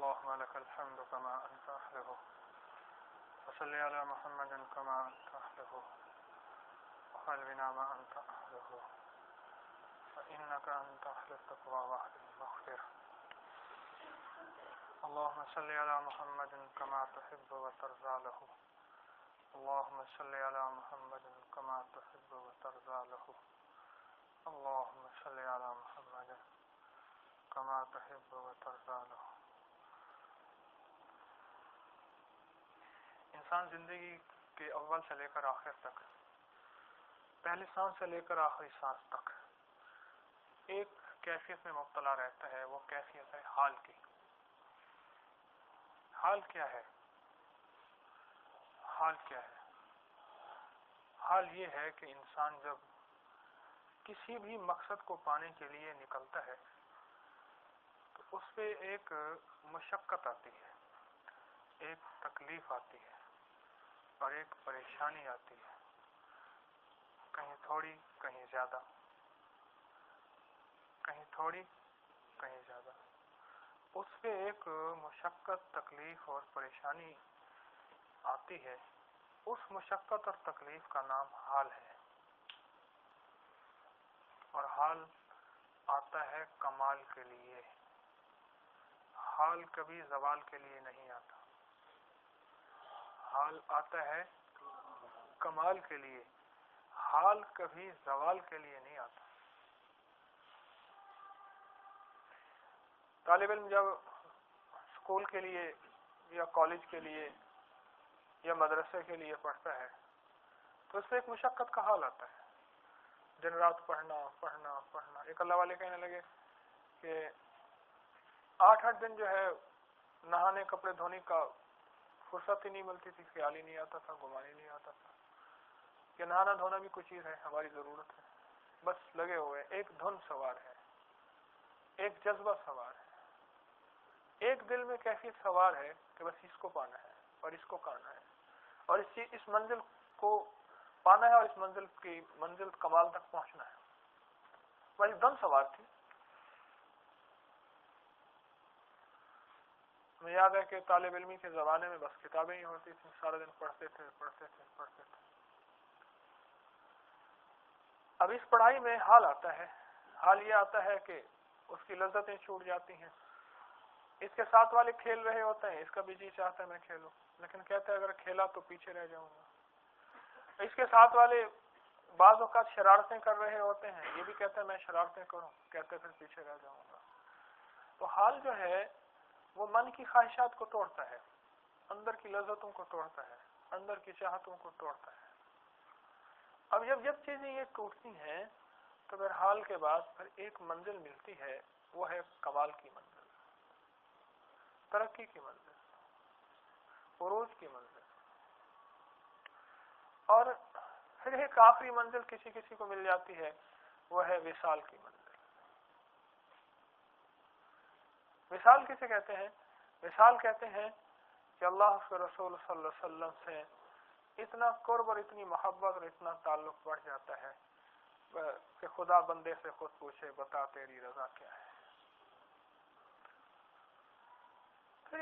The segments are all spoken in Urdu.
اللهم لك الحمد كما أنت أهله وصل على محمد كما أنت أهله وخل بنا ما أنت أهله فإنك أنت أهل التقوى وأهل المغفرة. اللهم صل على محمد كما تحب وترضى له. اللهم صل على محمد كما تحب وترضى له. اللهم صل على محمد كما تحب وترضى له. انسان زندگی کے اول سے لے کر آخر تک، پہلی سانس سے لے کر آخری سانس تک ایک کیفیت میں مبتلا رہتا ہے. وہ کیفیت ہے حال کی. حال کیا ہے؟ حال کیا ہے؟ حال یہ ہے کہ انسان جب کسی بھی مقصد کو پانے کے لیے نکلتا ہے تو اس پہ ایک مشقت آتی ہے، ایک تکلیف آتی ہے اور ایک پریشانی آتی ہے، کہیں تھوڑی کہیں زیادہ، کہیں تھوڑی کہیں زیادہ. اس پہ ایک مشقت، تکلیف اور پریشانی آتی ہے. اس مشقت اور تکلیف کا نام حال ہے. اور حال آتا ہے کمال کے لیے. حال کبھی زوال کے لیے نہیں آتا. حال آتا ہے کمال کے لیے. حال کبھی زوال کے لیے نہیں آتا. طالب علم جب اسکول کے لیے یا کالج کے لیے یا مدرسے کے لیے پڑھتا ہے تو اس پہ ایک مشقت کا حال آتا ہے. دن رات پڑھنا پڑھنا پڑھنا. ایک اللہ والے کہنے لگے کہ 8 دن جو ہے نہانے کپڑے دھونے کا فرصت ہی نہیں ملتی تھی، خیال ہی نہیں آتا تھا، گمان ہی نہیں آتا تھا کہ نہانا دھونا بھی کوئی چیز ہے، ہماری ضرورت ہے. بس لگے ہوئے، ایک دھن سوار ہے، ایک جذبہ سوار ہے، ایک دل میں کیفیت سوار ہے کہ بس اس کو پانا ہے اور اس کو کرنا ہے اور اس منزل کو پانا ہے اور اس منزل کمال تک پہنچنا ہے. بس دھن سوار تھی. ہمیں یاد ہے کہ طالب علمی کے زمانے میں بس کتابیں ہی ہوتی تھیں، سارا دن پڑھتے تھے پڑھتے تھے پڑھتے تھے. اب اس پڑھائی میں حال آتا ہے. حال یہ آتا ہے کہ اس کی لذتیں چھوٹ جاتی ہیں. اس کے ساتھ والے کھیل رہے ہوتے ہیں، اس کا بھی جی چاہتا ہے میں کھیلوں، لیکن کہتا ہے اگر کھیلا تو پیچھے رہ جاؤں گا. اس کے ساتھ والے بعض اوقات شرارتیں کر رہے ہوتے ہیں، یہ بھی کہتا ہے میں شرارتیں کروں، کہتے پھر پیچھے رہ جاؤں گا. تو حال جو ہے وہ من کی خواہشات کو توڑتا ہے، اندر کی لذتوں کو توڑتا ہے، اندر کی چاہتوں کو توڑتا ہے. اب جب چیزیں یہ ٹوٹتی ہیں تو پھر حال کے بعد پھر ایک منزل ملتی ہے، وہ ہے کمال کی منزل، ترقی کی منزل، عروج کی منزل. اور پھر ایک آخری منزل کسی کسی کو مل جاتی ہے، وہ ہے وصال کی منزل. وصال کسے کہتے ہیں؟ وصال کہتے ہیں کہ اللہ کے رسول صلی اللہ علیہ وسلم سے اتنا قرب اور اتنی محبت اور اتنا تعلق بڑھ جاتا ہے کہ خدا بندے سے خود پوچھے بتا تیری رضا کیا ہے. پھر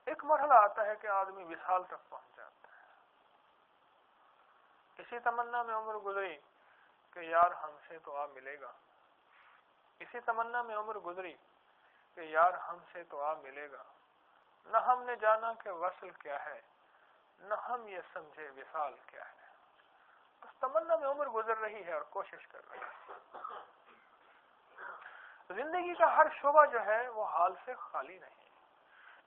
ایک مرحلہ آتا ہے کہ آدمی وصال تک پہنچ جاتا ہے. اسی تمنا میں عمر گزری کہ یار ہم سے تو آ ملے گا. اسی تمنا میں عمر گزری کہ یار ہم سے تو آ ملے گا. نہ ہم نے جانا کہ وصل کیا ہے، نہ ہم یہ سمجھے وصال کیا ہے. اس تمنا میں عمر گزر رہی ہے اور کوشش کر رہی ہے. زندگی کا ہر شعبہ جو ہے وہ حال سے خالی نہیں.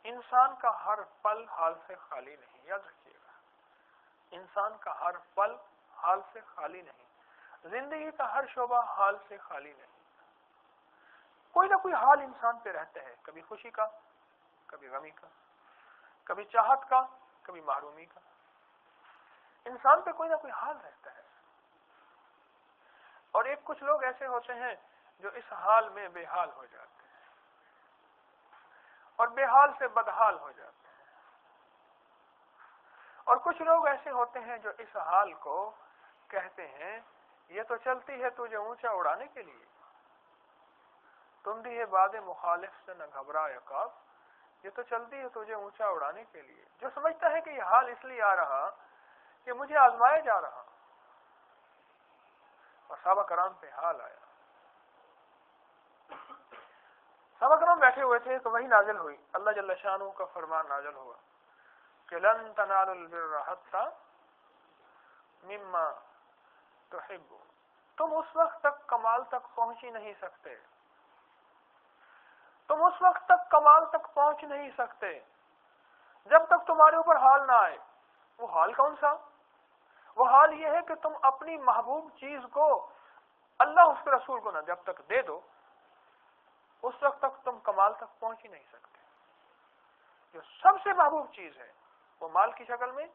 انسان کا ہر پل حال سے خالی نہیں. یاد رکھیے گا، انسان کا ہر پل حال سے خالی نہیں. زندگی کا ہر شعبہ حال سے خالی نہیں. کوئی نہ کوئی حال انسان پہ رہتا ہے، کبھی خوشی کا، کبھی غمی کا، کبھی چاہت کا، کبھی محرومی کا. انسان پہ کوئی نہ کوئی حال رہتا ہے. اور ایک کچھ لوگ ایسے ہوتے ہیں جو اس حال میں بے حال ہو جاتے ہیں اور بے حال سے بدحال ہو جاتے ہیں. اور کچھ لوگ ایسے ہوتے ہیں جو اس حال کو کہتے ہیں یہ تو چلتی ہے تجھے اونچا اڑانے کے لیے. تم بھی یہ باد مخالف سے نہ گھبرا عقاب، یہ تو چلتی ہے تجھے اونچا اڑانے کے لیے، جو سمجھتا ہے کہ یہ حال اس لیے آ رہا کہ مجھے آزمایا جا رہا، اور صحابہ کرام پہ حال آیا۔ صحابہ کرام بیٹھے ہوئے تھے تو وہی نازل ہوئی، اللہ جل شانہ کا فرمان نازل ہوا کہ لن تنالوا البر حتى مما تحبون، تم اس وقت تک کمال تک پہنچ ہی نہیں سکتے، تم اس وقت تک کمال تک پہنچ نہیں سکتے جب تک تمہارے اوپر حال نہ آئے۔ وہ حال کون سا؟ وہ حال یہ ہے کہ تم اپنی محبوب چیز کو اللہ اس کے رسول کو نہ جب تک دے دو، اس وقت تک تم کمال تک پہنچ ہی نہیں سکتے۔ جو سب سے محبوب چیز ہے وہ مال کی شکل میں،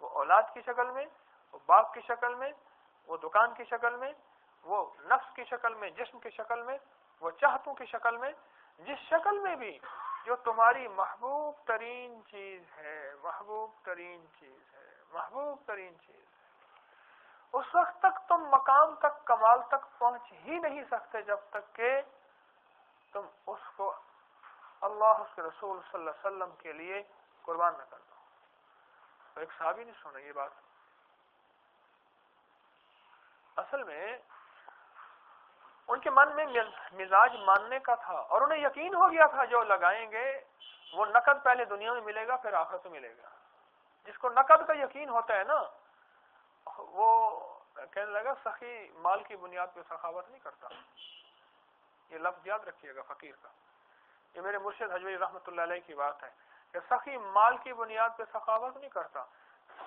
وہ اولاد کی شکل میں، وہ باغ کی شکل میں، وہ دکان کی شکل میں، وہ نفس کی شکل میں، جسم کی شکل میں، وہ چاہتوں کی شکل میں، جس شکل میں بھی جو تمہاری محبوب ترین چیز ہے، محبوب ترین چیز ہے، محبوب ترین چیز ہے، اس وقت تک تم مقام تک کمال تک پہنچ ہی نہیں سکتے جب تک کہ تم اس کو اللہ اس کے رسول صلی اللہ علیہ وسلم کے لیے قربان نہ کر دو۔ تو ایک صحابی نے سنا یہ بات، اصل میں ان کے من میں مزاج ماننے کا تھا، اور انہیں یقین ہو گیا تھا جو لگائیں گے وہ نقد پہلے دنیا میں ملے گا پھر آخرت میں ملے گا۔ جس کو نقد کا یقین ہوتا ہے نا، وہ کہنے لگا سخی مال کی بنیاد پہ سخاوت نہیں کرتا۔ یہ لفظ یاد رکھیے گا فقیر کا، یہ میرے مرشد حجویری رحمۃ اللہ علیہ کی بات ہے کہ سخی مال کی بنیاد پہ سخاوت نہیں کرتا،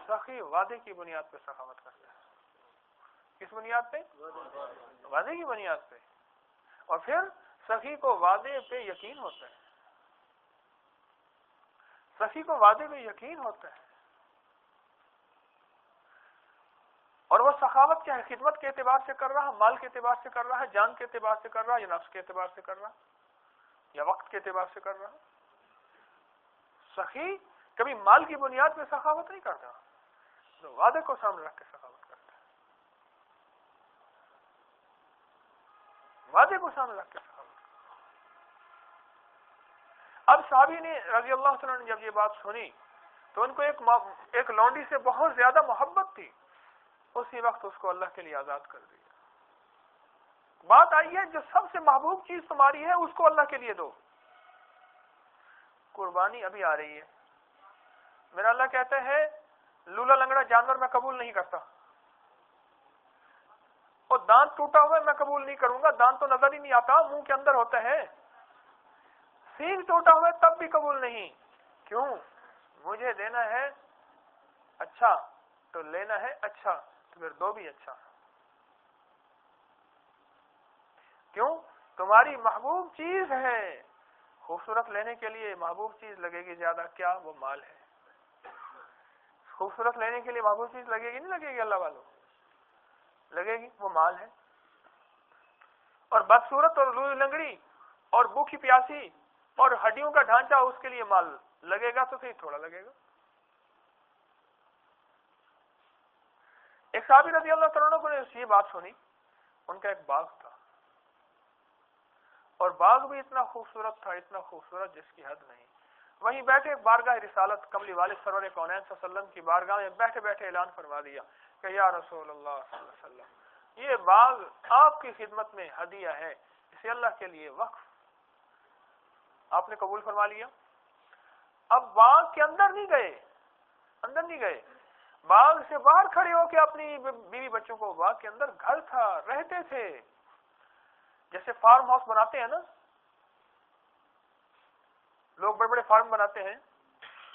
سخی وعدے کی بنیاد پہ سخاوت کرتا ہے۔ کس بنیاد پہ؟ وعدے کی بنیاد پہ۔ اور پھر سخی کو وعدے پہ یقین ہوتا ہے، سخی کو وعدے پہ یقین ہوتا ہے، اور وہ سخاوت کیا ہے؟ خدمت کے اعتبار سے کر رہا، مال کے اعتبار سے کر رہا ہے، جان کے اعتبار سے کر رہا، یا نفس کے اعتبار سے کر رہا، یا وقت کے اعتبار سے کر رہا۔ سخی کبھی مال کی بنیاد پہ سخاوت نہیں کرتا، تو وعدے کو سامنے رکھ کے سخاوت کرتا ہے، وعدے کو سامنے رکھ کے سخاوت کرتا ہے۔ اب صحابی نے رضی اللہ عنہ نے جب یہ بات سنی تو ان کو ایک لونڈی سے بہت زیادہ محبت تھی، اسی وقت اس کو اللہ کے لیے آزاد کر دیا۔ بات آئی ہے جو سب سے محبوب چیز تمہاری ہے اس کو اللہ کے لیے دو۔ قربانی ابھی آ رہی ہے، میرا اللہ کہتا ہے لولا لنگڑا جانور میں قبول نہیں کرتا، اور دانت ٹوٹا ہوا میں قبول نہیں کروں گا، دانت تو نظر ہی نہیں آتا، منہ کے اندر ہوتا ہے، سینگ ٹوٹا ہوا تب بھی قبول نہیں۔ کیوں؟ مجھے دینا ہے اچھا تو لینا ہے اچھا، تو پھر دو بھی اچھا۔ کیوں؟ تمہاری محبوب چیز ہے، خوبصورت لینے کے لیے محبوب چیز لگے گی زیادہ، کیا؟ وہ مال ہے۔ خوبصورت لینے کے لیے محبوب چیز لگے گی نہیں لگے گی؟ اللہ والوں لگے گی، وہ مال ہے۔ اور بدصورت اور لولی لنگڑی اور بھوکی پیاسی اور ہڈیوں کا ڈھانچہ، اس کے لیے مال لگے گا تو صحیح تھوڑا لگے گا۔ ایک صحابی رضی اللہ عنہ کو نے یہ بات سنی، ان کا ایک باغ تھا، اور باغ بھی اتنا خوبصورت تھا، اتنا خوبصورت جس کی حد نہیں۔ وہیں بیٹھے بارگاہ رسالت کملی والد سرور کونین صلی اللہ علیہ وسلم کی بارگاہ میں بیٹھے بیٹھے اعلان فرما دیا کہ یا رسول اللہ صلی اللہ علیہ وسلم، یہ باغ آپ کی خدمت میں ہدیہ ہے، اسے اللہ کے لیے وقف۔ آپ نے قبول فرما لیا۔ اب باغ کے اندر نہیں گئے، باغ سے باہر کھڑے ہو کے اپنی بیوی بچوں کو، باغ کے اندر گھر تھا، رہتے تھے، جیسے فارم ہاؤس بناتے ہیں نا لوگ، بڑے بڑے فارم بناتے ہیں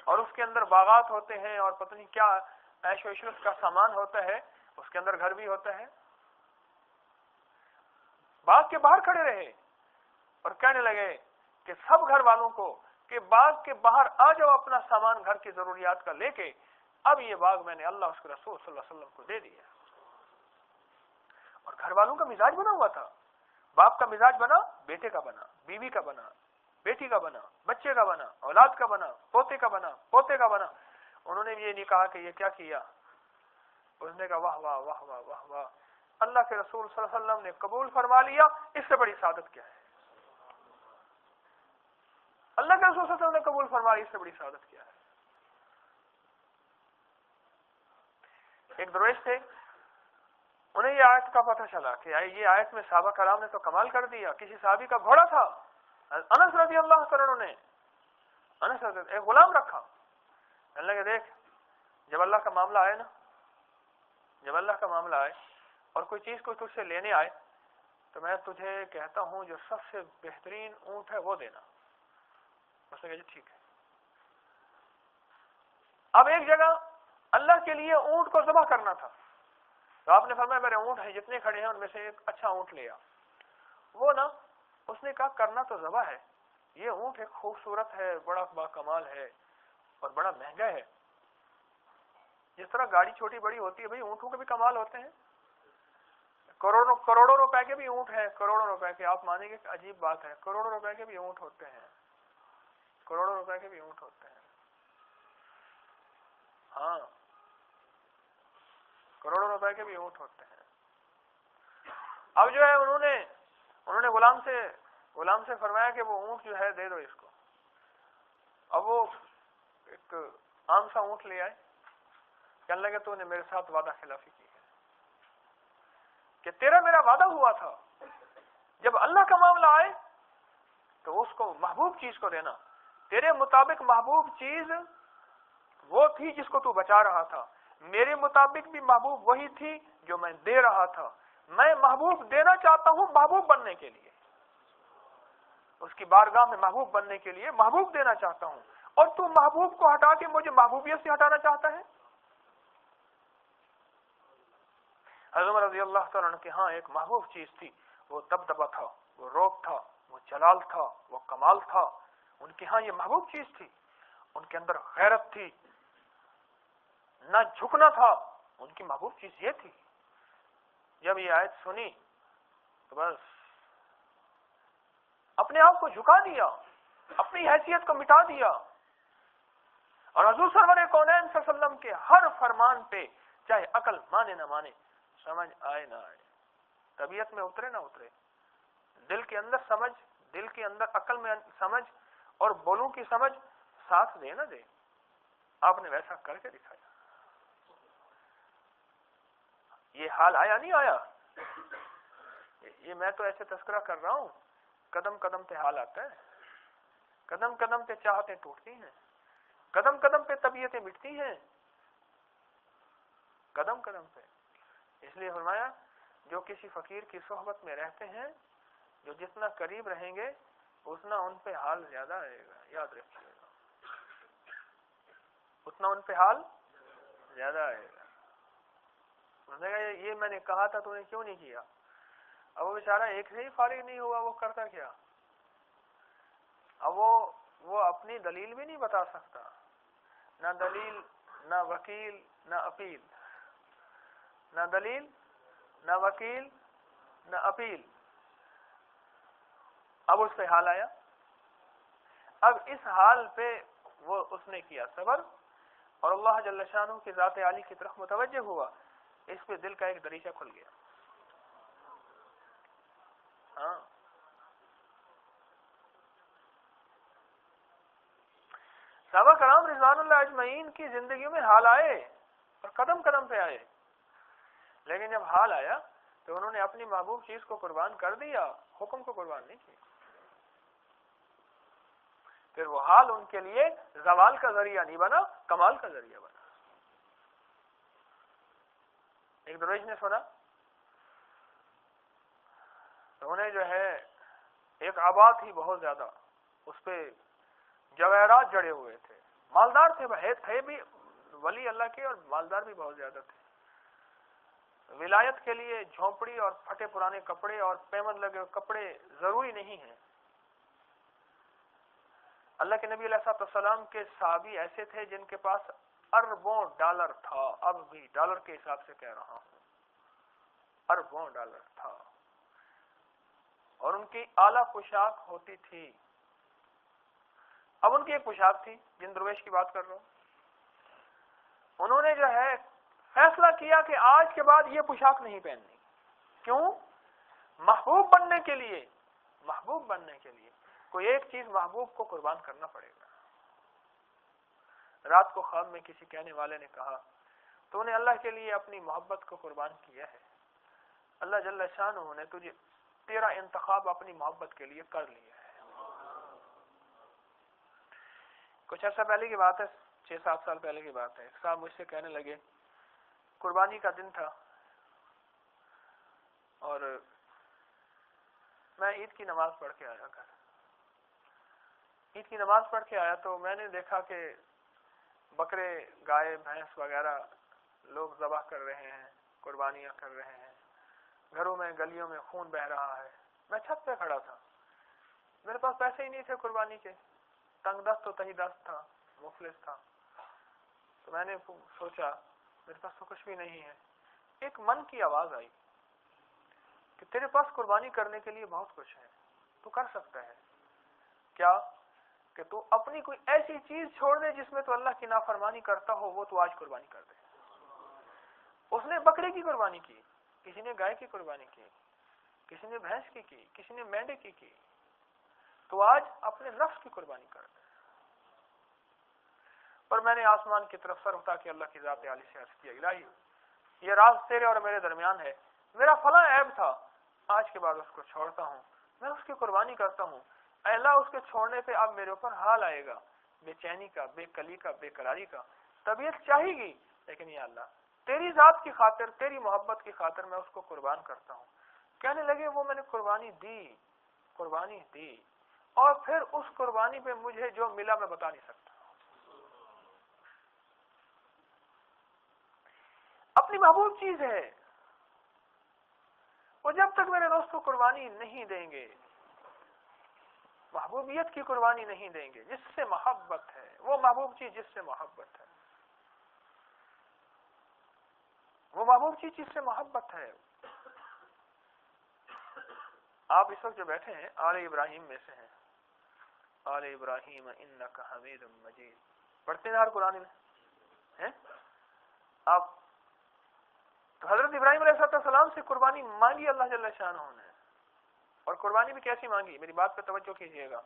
اور اس کے اندر باغات ہوتے ہیں اور پتہ نہیں کیا عیش و عشرت کا سامان ہوتا ہے، اس کے اندر گھر بھی ہوتا ہے۔ باغ کے باہر کھڑے رہے اور کہنے لگے کہ سب گھر والوں کو کہ باغ کے باہر آ جاؤ اپنا سامان گھر کی ضروریات کا لے کے، اب یہ باغ میں نے اللہ اس کے رسول صلی اللہ علیہ وسلم کو دے دیا۔ اور گھر والوں کا مزاج بنا ہوا تھا، باپ کا مزاج بنا، بیٹے کا بنا، بیوی کا بنا، بیٹی کا بنا، بچے کا بنا، اولاد کا بنا، پوتے کا بنا، پوتے کا بنا۔ انہوں نے یہ نہیں کہا کہ یہ کیا کیا، اس نے کہا واہ واہ واہ واہ واہ واہ، اللہ کے رسول صلی اللہ علیہ وسلم نے قبول فرما لیا، اس سے بڑی سعادت کیا ہے؟ اللہ کے رسول صلی اللہ علیہ وسلم نے قبول فرما لی، اس سے بڑی سعادت کیا ہے؟ ایک درویش تھے، انہیں یہ آیت کا پتہ چلا کہ یہ آیت میں صحابہ کرام نے تو کمال کر دیا. کسی صحابی کا گھوڑا تھا، انس رضی اللہ عنہ نے انس رضی ایک غلام رکھا. کہنے لگے دیکھ، جب اللہ کا معاملہ آئے نا، جب اللہ کا معاملہ آئے اور کوئی چیز کوئی تجھ سے لینے آئے تو میں تجھے کہتا ہوں جو سب سے بہترین اونٹ ہے وہ دینا. اس نے کہا جی ٹھیک ہے. اب ایک جگہ اللہ کے لیے اونٹ کو ذبح کرنا تھا تو آپ نے فرمایا میرے اونٹ ہیں جتنے کھڑے ہیں ان میں سے ایک اچھا اونٹ لیا. وہ نا اس نے کہا کرنا تو ذبح ہے، یہ اونٹ ایک خوبصورت ہے، بڑا باکمال ہے اور بڑا مہنگا ہے. جس طرح گاڑی چھوٹی بڑی ہوتی ہے، بھئی اونٹوں کے بھی کمال ہوتے ہیں. کروڑوں روپے کے بھی اونٹ ہیں، کروڑوں روپے کے. آپ مانیں گے کہ عجیب بات ہے، کروڑوں روپے کے بھی اونٹ ہوتے ہیں، کروڑوں روپے کے بھی اونٹ ہوتے ہیں. ہاں، کروڑوں روپے کے بھی اونٹ ہوتے ہیں. اب جو ہے انہوں نے غلام سے فرمایا کہ وہ اونٹ جو ہے دے دو اس کو. اب وہ ایک عام سا اونٹ لے آئے. کہنے لگے تو نے میرے ساتھ وعدہ خلافی کی ہے کہ تیرا میرا وعدہ ہوا تھا جب اللہ کا معاملہ آئے تو اس کو محبوب چیز کو دینا. تیرے مطابق محبوب چیز وہ تھی جس کو تو بچا رہا تھا، میرے مطابق بھی محبوب وہی تھی جو میں دے رہا تھا. میں محبوب دینا چاہتا ہوں محبوب بننے کے لیے، اس کی بارگاہ میں محبوب بننے کے لیے محبوب دینا چاہتا ہوں، اور تو محبوب کو ہٹا کے مجھے محبوبیت سے ہٹانا چاہتا ہے. حضرت عمر رضی اللہ تعالیٰ عنہ کے ہاں ایک محبوب چیز تھی، وہ دبدبہ تھا، وہ روب تھا، وہ جلال تھا، وہ کمال تھا. ان کے ہاں یہ محبوب چیز تھی. ان کے اندر غیرت تھی، نہ جھکنا تھا. ان کی محبوب چیز یہ تھی. جب یہ آیت سنی تو بس اپنے آپ کو جھکا دیا، اپنی حیثیت کو مٹا دیا، اور حضور سرور کونین صلی اللہ علیہ وسلم کے ہر فرمان پہ چاہے عقل مانے نہ مانے، سمجھ آئے نہ آئے، طبیعت میں اترے نہ اترے، دل کے اندر سمجھ، دل کے اندر عقل میں سمجھ اور بولوں کی سمجھ ساتھ دے نہ دے، آپ نے ویسا کر کے دکھایا. یہ حال آیا نہیں آیا؟ یہ میں تو ایسے تذکرہ کر رہا ہوں، قدم قدم پہ حال آتا ہے، قدم قدم پہ چاہتیں ٹوٹتی ہیں، قدم قدم پہ طبیعتیں مٹتی ہیں، قدم قدم پہ. اس لیے فرمایا جو کسی فقیر کی صحبت میں رہتے ہیں، جو جتنا قریب رہیں گے اتنا ان پہ حال زیادہ آئے گا. یاد رکھیے گا، اتنا ان پہ حال زیادہ آئے گا. یہ میں نے کہا تھا تو نے کیوں نہیں کیا؟ اب وہ بیچارہ ایک سے ہی فارغ نہیں ہوا، وہ کرتا کیا؟ اب وہ اپنی دلیل بھی نہیں بتا سکتا، نہ دلیل، نہ وکیل، نہ اپیل، نہ دلیل، نہ وکیل، نہ اپیل. اب اس پہ حال آیا. اب اس حال پہ اس نے کیا صبر، اور اللہ جل شانہ کی ذات عالی کی طرف متوجہ ہوا. اس پہ دل کا ایک دریچہ کھل گیا. ہاں، صحابہ کرام رضوان اللہ اجمعین کی زندگیوں میں حال آئے اور قدم قدم پہ آئے، لیکن جب حال آیا تو انہوں نے اپنی محبوب چیز کو قربان کر دیا، حکم کو قربان نہیں کیا. پھر وہ حال ان کے لیے زوال کا ذریعہ نہیں بنا، کمال کا ذریعہ بنا. ایک درویش نے سنا تو انہیں جو ہے ایک آباد تھی بہت زیادہ، اس پہ جواہرات جڑے ہوئے تھے، مالدار تھے بھی ولی اللہ کے، اور مالدار بھی بہت زیادہ تھے. ولایت کے لیے جھونپڑی اور پھٹے پرانے کپڑے اور پیمند لگے ہوئے کپڑے ضروری نہیں ہیں. اللہ کے نبی علیہ السلام کے صحابی ایسے تھے جن کے پاس اربوں ڈالر تھا، اب بھی ڈالر کے حساب سے کہہ رہا ہوں، اربوں ڈالر تھا، اور ان کی اعلیٰ پوشاک ہوتی تھی. اب ان کی ایک پوشاک تھی، جن درویش کی بات کر رہا ہوں، انہوں نے جو ہے فیصلہ کیا کہ آج کے بعد یہ پوشاک نہیں پہننی. کیوں؟ محبوب بننے کے لیے. محبوب بننے کے لیے کوئی ایک چیز محبوب کو قربان کرنا پڑے گا. رات کو خواب میں کسی کہنے والے نے کہا تو نے اللہ کے لیے اپنی محبت کو قربان کیا ہے. اللہ جل شانہ نے تجھے تیرا انتخاب اپنی محبت کے لیے کر لیا ہے. کچھ عرصہ پہلے کی بات ہے، 6-7 سال پہلے کی بات ہے. ایک صاحب مجھ سے کہنے لگے قربانی کا دن تھا اور میں عید کی نماز پڑھ کے آیا گھر. عید کی نماز پڑھ کے آیا تو میں نے دیکھا کہ بکرے، گائے، بھینس وغیرہ لوگ ذبح کر رہے ہیں، قربانیاں کر رہے ہیں. گھروں میں، گلیوں میں خون بہ رہا ہے. میں چھت پہ کھڑا تھا، میرے پاس پیسے ہی نہیں تھے قربانی کے، تنگ دست تو تہی دست تھا، مفلس تھا. تو میں نے سوچا میرے پاس تو کچھ بھی نہیں ہے. ایک من کی آواز آئی کہ تیرے پاس قربانی کرنے کے لیے بہت کچھ ہے، تو کر سکتا ہے. کیا؟ کہ تو اپنی کوئی ایسی چیز چھوڑ دے جس میں تو اللہ کی نافرمانی کرتا ہو، وہ تو آج قربانی کر دے. اس نے بکرے کی قربانی کی، کسی نے گائے کی قربانی کی، کسی نے بھینس کی، کسی نے مینڈے کی. تو آج اپنے نفس کی قربانی کر دے. پر میں نے آسمان کی طرف سر اٹھا کے اللہ کی ذات عالی سے عرض کیا، الہی یہ راز تیرے اور میرے درمیان ہے. میرا فلاں عیب تھا، آج کے بعد اس کو چھوڑتا ہوں، میں اس کی قربانی کرتا ہوں. اے اللہ اس کے چھوڑنے پہ اب میرے اوپر حال آئے گا، بے چینی کا، بے کلی کا، بے قراری کا. طبیعت چاہے گی لیکن یا اللہ تیری ذات کی خاطر، تیری محبت کی خاطر میں اس کو قربان کرتا ہوں. کہنے لگے وہ میں نے قربانی دی اور پھر اس قربانی پہ مجھے جو ملا میں بتا نہیں سکتا. اپنی محبوب چیز ہے وہ جب تک میرے دوستوں قربانی نہیں دیں گے، محبوبیت کی قربانی نہیں دیں گے، جس سے محبت ہے، وہ محبوب چیز جس سے محبت ہے، وہ محبوب چیز جس سے محبت ہے. آپ اس وقت جو بیٹھے ہیں آل ابراہیم میں سے ہیں. آل ابراہیم انک حمید مجید پڑھتے ہیں ہر قرآن میں ہیں آپ. تو حضرت ابراہیم علیہ السلام سے قربانی مانگی اللہ جل شانہ نے، اور قربانی بھی کیسی مانگی، میری بات پہ توجہ کیجیے گا.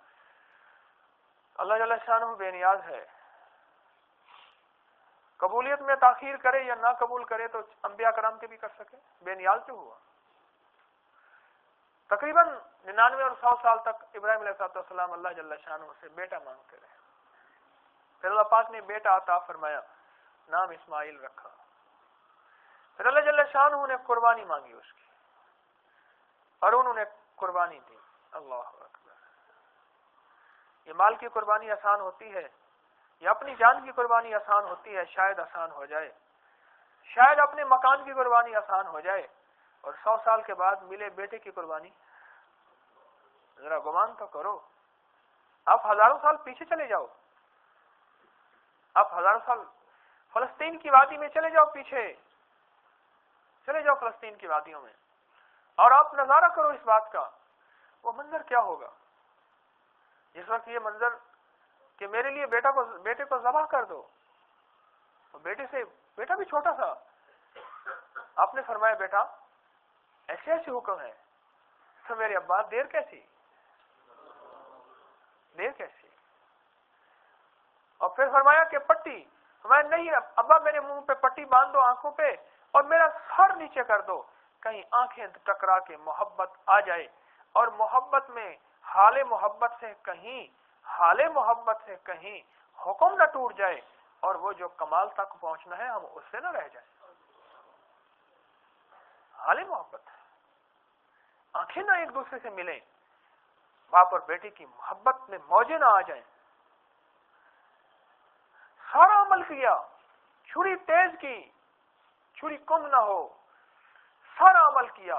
اللہ جل شانہ بے نیاز ہے، قبولیت میں تاخیر کرے یا نہ قبول کرے تو انبیاء کرام کے بھی کر سکے. بے نیاز جو ہوا تقریباً 99 اور 100 سال تک ابراہیم علیہ السلام اللہ جل شانہ سے بیٹا مانگتے رہے. پھر اللہ پاک نے بیٹا عطا فرمایا، نام اسماعیل رکھا. پھر اللہ جل شانہ نے قربانی مانگی اس کی اور انہوں نے قربانی دی. اللہ اکبر. یہ مال کی قربانی آسان ہوتی ہے یا اپنی جان کی قربانی آسان ہوتی ہے؟ شاید آسان ہو جائے، شاید اپنے مکان کی قربانی آسان ہو جائے، اور 100 سال کے بعد ملے بیٹے کی قربانی. ذرا گمان تو کرو. آپ ہزاروں سال پیچھے چلے جاؤ، آپ ہزاروں سال فلسطین کی وادی میں چلے جاؤ، پیچھے چلے جاؤ فلسطین کی وادیوں میں، اور آپ نظارہ کرو اس بات کا. وہ منظر کیا ہوگا جس وقت یہ منظر کہ میرے لیے بیٹے کو ذبح کر دو. بیٹے سے بیٹا بھی چھوٹا تھا. آپ نے فرمایا بیٹا ایسے ایسے حکم ہے تو میرے ابا دیر کیسی. اور پھر فرمایا کہ پٹی، فرمایا نہیں ابا میرے منہ پہ پٹی باندھ دو آنکھوں پہ اور میرا سر نیچے کر دو، کہیں آنکھیں ٹکرا کے محبت آ جائے اور محبت میں حال محبت سے کہیں حکم نہ ٹوٹ جائے اور وہ جو کمال تک پہنچنا ہے ہم اس سے نہ رہ جائیں. حال محبت ہے، آنکھیں نہ ایک دوسرے سے ملیں، باپ اور بیٹی کی محبت میں موجے نہ آ جائیں. سارا عمل کیا، چھری تیز کی، چھری کم نہ ہو، سارا عمل کیا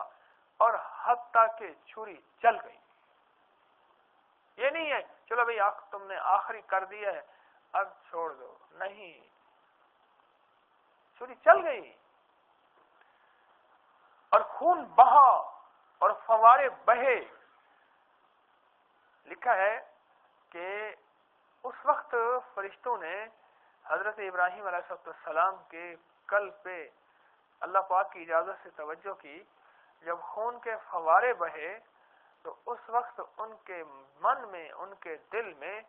اور حتیٰ کہ چھری جل گئی. یہ نہیں ہے چلو بھئی تم نے آخری کر دیا ہے اب چھوڑ دو، نہیں، چھری چل گئی اور خون بہا اور فوارے بہے. لکھا ہے کہ اس وقت فرشتوں نے حضرت ابراہیم علیہ السلام کے قلب پہ اللہ پاک کی اجازت سے توجہ کی. جب خون کے فوارے بہے تو اس وقت ان کے من میں، ان کے دل میں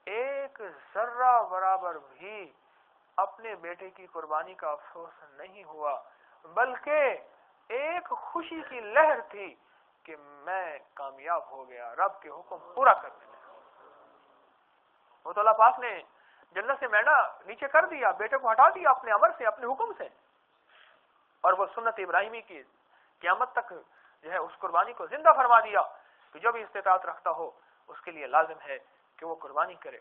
ایک ذرہ برابر بھی اپنے بیٹے کی قربانی کا افسوس نہیں ہوا، بلکہ ایک خوشی کی لہر تھی کہ میں کامیاب ہو گیا رب کے حکم پورا کرنے میں۔ وہ تو اللہ پاک نے جنت سے مینڈا نیچے کر دیا، بیٹے کو ہٹا دیا اپنے امر سے، اپنے حکم سے، اور وہ سنت ابراہیمی کی قیامت تک جو ہے اس قربانی کو زندہ فرما دیا کہ جو بھی استطاعت رکھتا ہو اس کے لیے لازم ہے کہ وہ قربانی کرے۔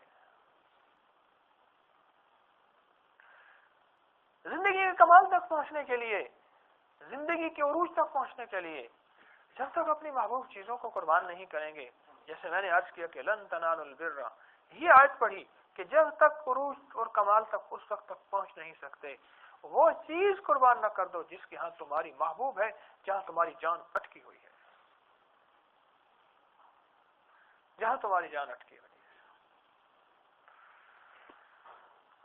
زندگی کے کمال تک پہنچنے کے لیے، زندگی کے عروج تک پہنچنے کے لیے جب تک اپنی محبوب چیزوں کو قربان نہیں کریں گے، جیسے میں نے عرض کیا کہ لن تنالوا البر، یہ آیت پڑھی کہ جب تک عروج اور کمال تک اس وقت تک پہنچ نہیں سکتے، وہ چیز قربان نہ کر دو جس کے ہاں تمہاری محبوب ہے، جہاں تمہاری جان اٹکی ہوئی ہے، جہاں تمہاری جان اٹکی ہوئی ہے۔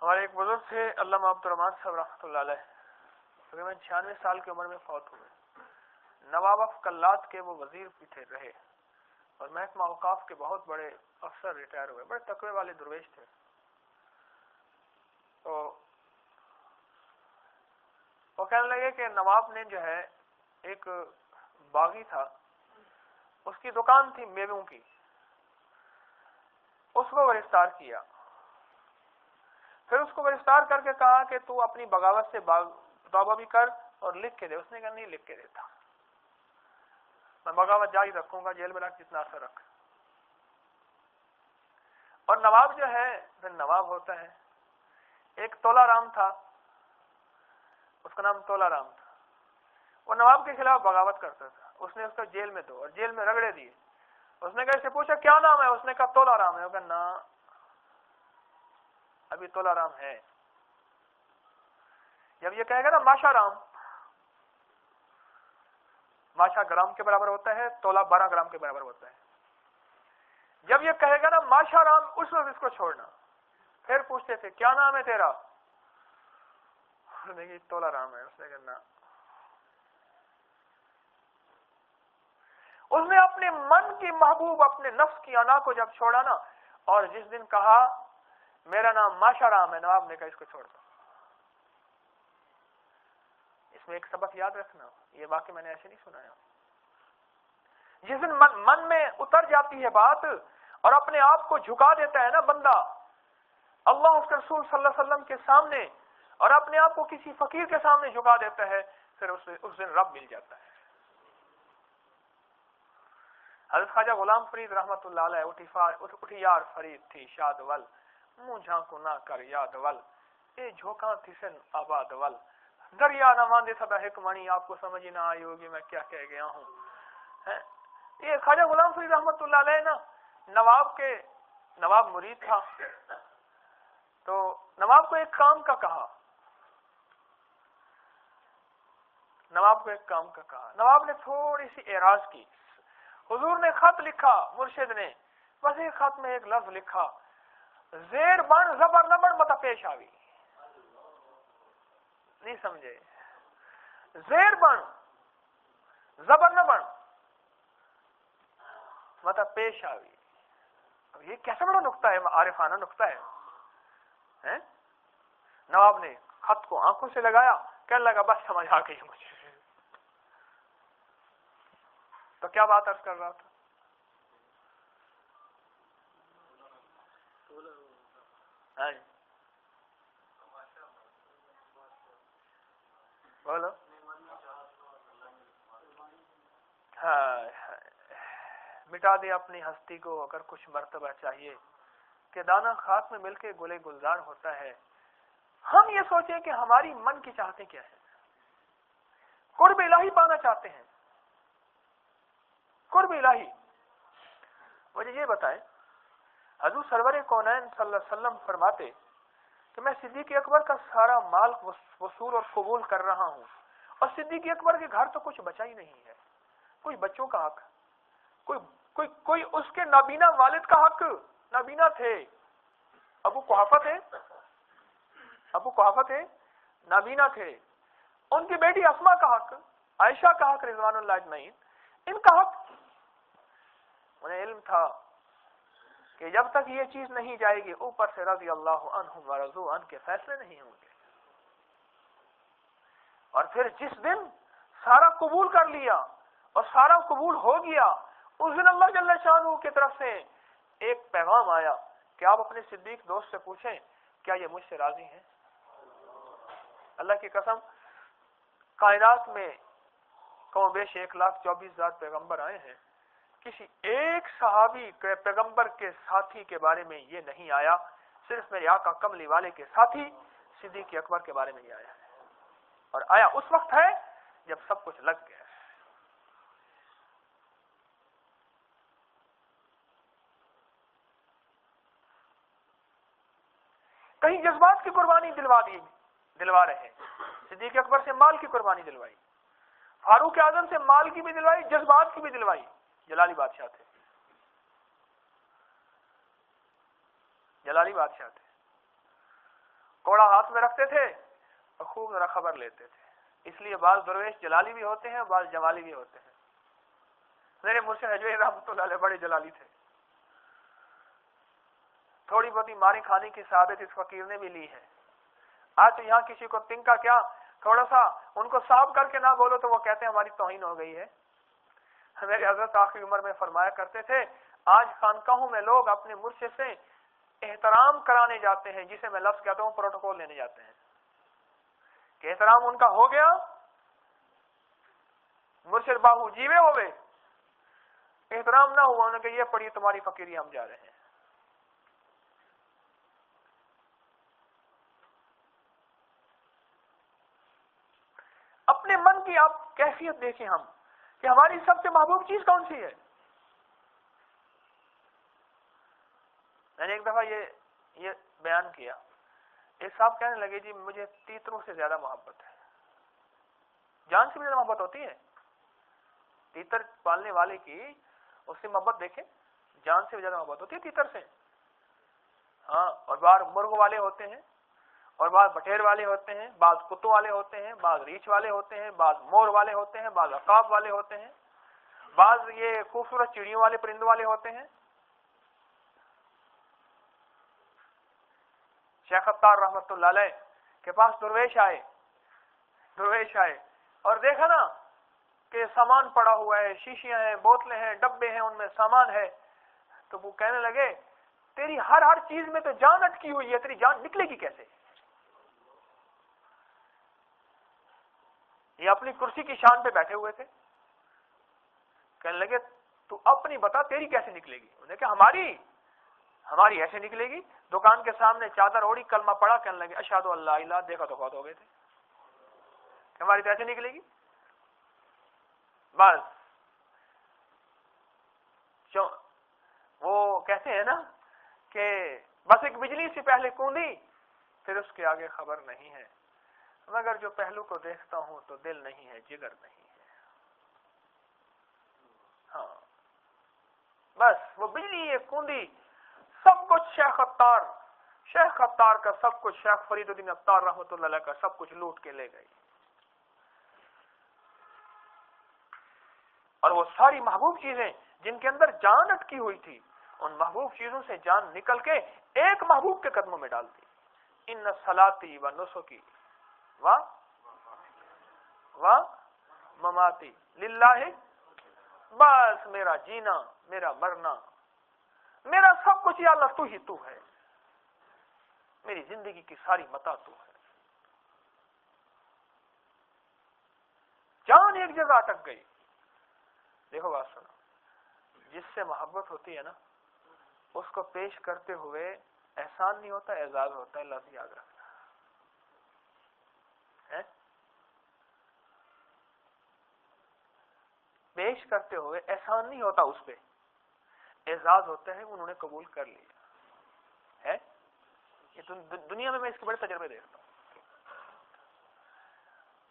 ہمارے ایک بزرگ تھے علامہ عبد الرحمان صاحب رحمۃ اللہ علیہ، تقریباً 96 سال کی عمر میں فوت ہوئے۔ نواب آف کلات کے وہ وزیر بھی تھے رہے، اور محکمہ اوقاف کے بہت بڑے افسر ریٹائر ہوئے، بڑے تقوی والے درویش تھے۔ تو وہ کہنے لگے کہ نواب نے جو ہے ایک باغی تھا، اس کی دکان تھی میووں کی، اس کو گرفتار کیا، پھر اس کو گرفتار کر کے کہا کہ تو اپنی بغاوت سے توبہ بھی کر اور لکھ کے دے۔ اس نے کہا نہیں لکھ کے دیتا، میں بغاوت جاری رکھوں گا، جیل میں رکھ جتنا اثر رکھ۔ اور نواب جو ہے پھر نواب ہوتا ہے، ایک تولا رام تھا، اس کا نام تولا رام تھا، وہ نواب کے خلاف بغاوت کرتا تھا، اس نے اس کو جیل میں دو اور جیل میں رگڑے دیے۔ اس نے کہا اس سے پوچھا کیا نام ہے، اس نے کہا تولا رام ہے، وہ کہا نا ابھی تولا رام ہے۔ جب یہ کہے گا نا ماشا رام، ماشا گرام کے برابر ہوتا ہے، تولا 12 گرام کے برابر ہوتا ہے، جب یہ کہے گا نا ماشا رام، اس وقت اس کو چھوڑنا۔ پھر پوچھتے تھے کیا نام ہے تیرا، نہیں تولا رام ہے، اس نے کہنا۔ اس نے اپنے من کی محبوب، اپنے نفس کی انا کو جب چھوڑا نا، اور جس دن کہا میرا نام ماشا رام ہے، نواب نے کہا اس کو چھوڑ دو۔ اس میں ایک سبق یاد رکھنا، یہ واقعی میں نے ایسے نہیں سنایا۔ جس دن من میں اتر جاتی ہے بات اور اپنے آپ کو جھکا دیتا ہے نا بندہ اللہ اس کے رسول صلی اللہ علیہ وسلم کے سامنے، اور اپنے آپ کو کسی فقیر کے سامنے جھکا دیتا ہے، پھر اس دن رب مل جاتا ہے۔ حضرت خواجہ غلام فرید رحمت اللہ علیہ، اٹھی یار فرید تھی شاد ول، منہ جھانکو نہ کر یاد ول، اے جھوکاں تھسن آباد ول، دریا نہ ماندے سدا حکمانی، آپ کو سمجھ نہ آئی ہوگی میں کیا کہہ گیا ہوں۔ یہ خواجہ غلام فرید رحمت اللہ علیہ نا نواب مرید تھا، تو نواب کو ایک کام کا کہا، نواب نے تھوڑی سی اعراض کی، حضور نے خط لکھا، مرشد نے بس ایک خط میں ایک لفظ لکھا، زیر بن زبر نہ بن متا پیش آوی، نہیں سمجھے، زیر بن زبر نہ بن متا پیش آوی۔ اب یہ کیسا بڑا نقطہ ہے، عارفانہ نقطہ ہے۔ نواب نے خط کو آنکھوں سے لگایا، کہنے لگا بس سمجھ آ گئی مجھے۔ تو کیا بات عرض کر رہا تھا؟ بولو۔ مٹا دے اپنی ہستی کو اگر کچھ مرتبہ چاہیے، کہ دانہ خاک میں مل کے گلے گلزار ہوتا ہے۔ ہم یہ سوچیں کہ ہماری من کی چاہتے کیا ہے، قرب الہی پانا چاہتے ہیں، قرب الہی۔ مجھے یہ بتائیں، حضور سرور کونین صلی اللہ علیہ وسلم فرماتے کہ میں صدیق اکبر کا سارا مال وصول اور قبول کر رہا ہوں، اور صدیق اکبر کے گھر تو کچھ بچا ہی نہیں ہے، کوئی بچوں کا حق، کوئی اس کے نابینا والد کا حق، نابینا تھے، ابو قحافہ تھے، نابینا تھے، ان کی بیٹی اسما کا حق، عائشہ کا حق رضوان اللہ اجمعین، ان کا حق انہیں علم تھا کہ جب تک یہ چیز نہیں جائے گی اوپر سے رضی اللہ عنہم ورضوا عنہ کے فیصلے نہیں ہوں گے. اور پھر جس دن سارا قبول کر لیا اور سارا قبول ہو گیا، اس دن اللہ جل شانہ کی طرف سے ایک پیغام آیا کہ آپ اپنے صدیق دوست سے پوچھیں کیا یہ مجھ سے راضی ہیں؟ اللہ کی قسم، کائنات میں کم و بیش 1,24,000 پیغمبر آئے ہیں، کسی ایک صحابی کے پیغمبر کے ساتھی کے بارے میں یہ نہیں آیا، صرف میرے آقا کملی والے کے ساتھی صدیق اکبر کے بارے میں یہ آیا ہے. اور آیا اس وقت ہے جب سب کچھ لگ گیا. کہیں جذبات کی قربانی دلوا رہے ہیں. صدیق اکبر سے مال کی قربانی دلوائی، فاروق اعظم سے مال کی بھی دلوائی، جذبات کی بھی دلوائی. جلالی بادشاہ تھے، کوڑا ہاتھ میں رکھتے تھے اور خوب ذرا خبر لیتے تھے. اس لیے بعض درویش جلالی بھی ہوتے ہیں، بعض جمالی بھی ہوتے ہیں. میرے مرشد حجویری رحمۃ اللہ علیہ بڑے جلالی تھے. تھوڑی بہت ماری کھانے کی سعادت اس فقیر نے بھی لی ہے. آج تو یہاں کسی کو تنکا کیا تھوڑا سا ان کو صاف کر کے نہ بولو تو وہ کہتے ہیں ہماری توہین ہو گئی ہے. میرے حضرت آخری عمر میں فرمایا کرتے تھے آج خانقاہوں میں لوگ اپنے مرشد سے احترام کرانے جاتے ہیں، جسے میں لفظ کہتا ہوں پروٹوکول لینے جاتے ہیں کہ احترام ان کا ہو گیا، مرشد باہو جیوے ہوئے، احترام نہ ہوا انہوں نے کہ یہ پڑھی تمہاری فقیری ہم جا رہے ہیں. اپنے من کی آپ کیفیت دیکھیں ہم کہ ہماری سب سے محبوب چیز کون سی ہے. میں نے ایک دفعہ یہ بیان کیا، ایک صاحب کہنے لگے جی مجھے تیتروں سے زیادہ محبت ہے. جان سے بھی زیادہ محبت ہوتی ہے. تیتر پالنے والے کی اس سے محبت دیکھیں، جان سے بھی زیادہ محبت ہوتی ہے تیتر سے. ہاں، اور بعض مرغ والے ہوتے ہیں اور بعض بٹیر والے ہوتے ہیں، بعض کتوں والے ہوتے ہیں، بعض ریچھ والے ہوتے ہیں، بعض مور والے ہوتے ہیں، بعض عقاب والے ہوتے ہیں، بعض یہ خوبصورت چڑیوں والے پرندوں والے ہوتے ہیں. شیخ اتار رحمت اللہ علیہ کے پاس درویش آئے اور دیکھا نا کہ سامان پڑا ہوا ہے، شیشیاں ہیں، بوتلیں ہیں، ڈبے ہیں، ان میں سامان ہے. تو وہ کہنے لگے تیری ہر چیز میں تو جان اٹکی ہوئی ہے، تیری جان نکلے گی کیسے؟ یہ اپنی کرسی کی شان پہ بیٹھے ہوئے تھے. کہنے لگے تو اپنی بتا تیری کیسے نکلے گی؟ انہوں نے کہا ہماری ایسے نکلے گی. دکان کے سامنے چادر اوڑی، کلمہ پڑا، کہنے لگے اشہد ان لا الہ، دیکھا تو بہت ہو گئے تھے. ہماری تو ایسے نکلے گی. بس وہ کہتے ہیں نا کہ بس ایک بجلی سے پہلے کوندی، پھر اس کے آگے خبر نہیں ہے، مگر جو پہلو کو دیکھتا ہوں تو دل نہیں ہے، جگر نہیں ہے. ہاں بس وہ بجلی ہے کوندی، سب کچھ شیخ اتار کا سب کچھ، شیخ فرید الدین اتار رحمۃ اللہ علیہ کا سب کچھ لوٹ کے لے گئی. اور وہ ساری محبوب چیزیں جن کے اندر جان اٹکی ہوئی تھی، ان محبوب چیزوں سے جان نکل کے ایک محبوب کے قدموں میں ڈال دی. ان صلاتی و نسکی و مماتی للہ، بس میرا جینا، میرا مرنا، میرا سب کچھ یا اللہ تو ہی تو ہے، میری زندگی کی ساری متاع تو ہے. جان ایک جگہ اٹک گئی. دیکھو بات سنو، جس سے محبت ہوتی ہے نا اس کو پیش کرتے ہوئے احسان نہیں ہوتا، اعزاز ہوتا ہے. لفظ یاد رکھنا ہے، پیش کرتے ہوئے احسان نہیں ہوتا، اس پہ اعزاز ہوتا ہے. انہوں نے قبول کر لیا ہے. یہ دنیا میں اس کے بڑے تجربے دیکھتا ہوں.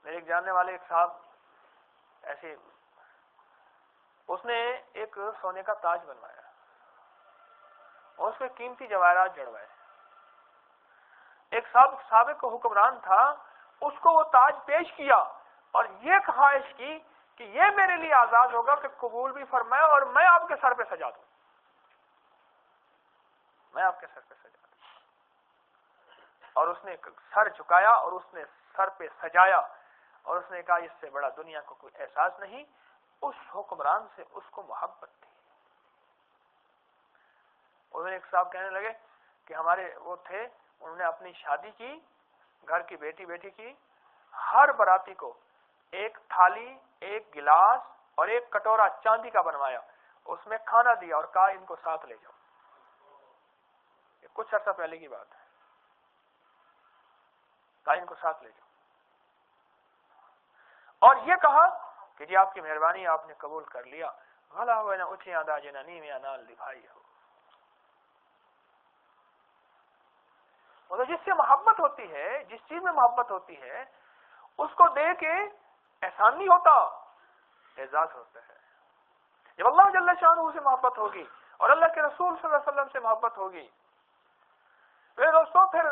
میرے ایک جاننے والے ایک صاحب ایسے، اس نے ایک سونے کا تاج بنوایا اور اس پہ قیمتی جواہرات جڑوائے. ایک سابق کو حکمران تھا، اس کو وہ تاج پیش کیا اور یہ خواہش کی کہ یہ میرے لیے آزاد ہوگا کہ قبول بھی فرمائے اور میں آپ کے سر پہ سجا دوں، میں آپ کے سر پہ سجا دوں۔ اور اس نے سر جھکایا اور اس نے سر پہ سجایا اور اس نے کہا اس سے بڑا دنیا کو کوئی احساس نہیں۔ اس حکمران سے اس کو محبت تھی۔ انہوں نے ایک صاحب کہنے لگے کہ ہمارے وہ تھے، انہوں نے اپنی شادی کی، گھر کی بیٹی کی، ہر باراتی کو ایک تھالی، ایک گلاس اور ایک کٹورا چاندی کا بنوایا، اس میں کھانا دیا اور کہا ان کو ساتھ لے جاؤ۔ یہ کچھ عرصہ پہلے کی بات ہے، کہا ان کو ساتھ لے جاؤ، اور یہ کہا کہ جی آپ کی مہربانی، آپ نے قبول کر لیا، بھلا ہوئے نہ اچھی آدھا جنا نیویا نال دکھائی ہو۔ جس سے محبت ہوتی ہے، جس چیز میں محبت ہوتی ہے، اس کو دے کے احسان نہیں ہوتا، اعزاز ہوتا ہے۔ جب اللہ جل شانہ سے محبت ہوگی اور اللہ کے رسول صلی اللہ علیہ وسلم سے محبت ہوگی، پھر دوستوں پھر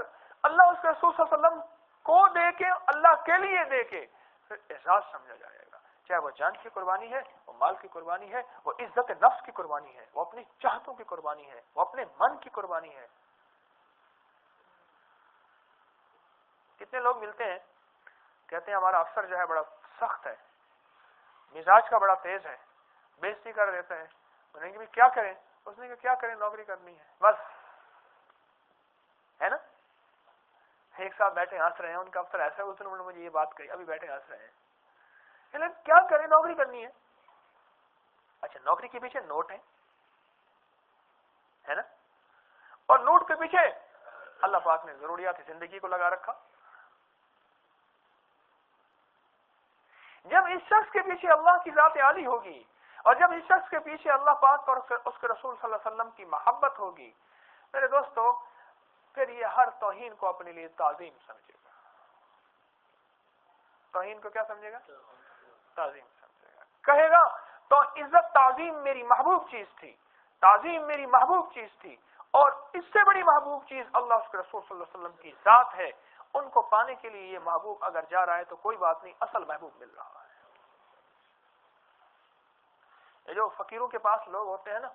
اللہ اس کے رسول صلی اللہ علیہ وسلم کو دے کے، اللہ کے لیے دے کے پھر اعزاز سمجھا جائے گا، چاہے وہ جان کی قربانی ہے، وہ مال کی قربانی ہے، وہ عزت نفس کی قربانی ہے، وہ اپنی چاہتوں کی قربانی ہے، وہ اپنے من کی قربانی ہے۔ کتنے لوگ ملتے ہیں کہتے ہیں ہمارا افسر جو ہے بڑا سخت ہے، مزاج کا بڑا تیز ہے، بےعزتی کر دیتا ہے۔ انہوں نے کہا کیا کریں؟ اس نے کہا کیا کریں، نوکری کرنی ہے بس، ہے نا۔ ایک صاحب بیٹھے ہنس رہے ہیں، ان کا افسر ایسا ہے، اس نے مجھے یہ بات کہی، ابھی بیٹھے ہنس رہے ہیں، لیکن کیا کریں، نوکری کرنی ہے۔ اچھا نوکری کے پیچھے نوٹ ہے نا، اور نوٹ کے پیچھے اللہ پاک نے ضروریات زندگی کو لگا رکھا۔ جب اس شخص کے پیچھے اللہ کی ذات عالی ہوگی اور جب اس شخص کے پیچھے اللہ پاک اور اس کے رسول صلی اللہ علیہ وسلم کی محبت ہوگی، میرے دوستو پھر یہ ہر توہین کو اپنے لیے تعظیم سمجھے گا۔ توہین کو کیا سمجھے گا؟ تعظیم سمجھے گا، کہے گا تو عزت تعظیم میری محبوب چیز تھی، تعظیم میری محبوب چیز تھی، اور اس سے بڑی محبوب چیز اللہ اس کے رسول صلی اللہ علیہ وسلم کی ذات ہے۔ ان کو پانے کے لیے یہ محبوب اگر جا رہا ہے تو کوئی بات نہیں، اصل محبوب مل رہا ہے۔ یہ جو فقیروں کے پاس لوگ ہوتے ہیں نا،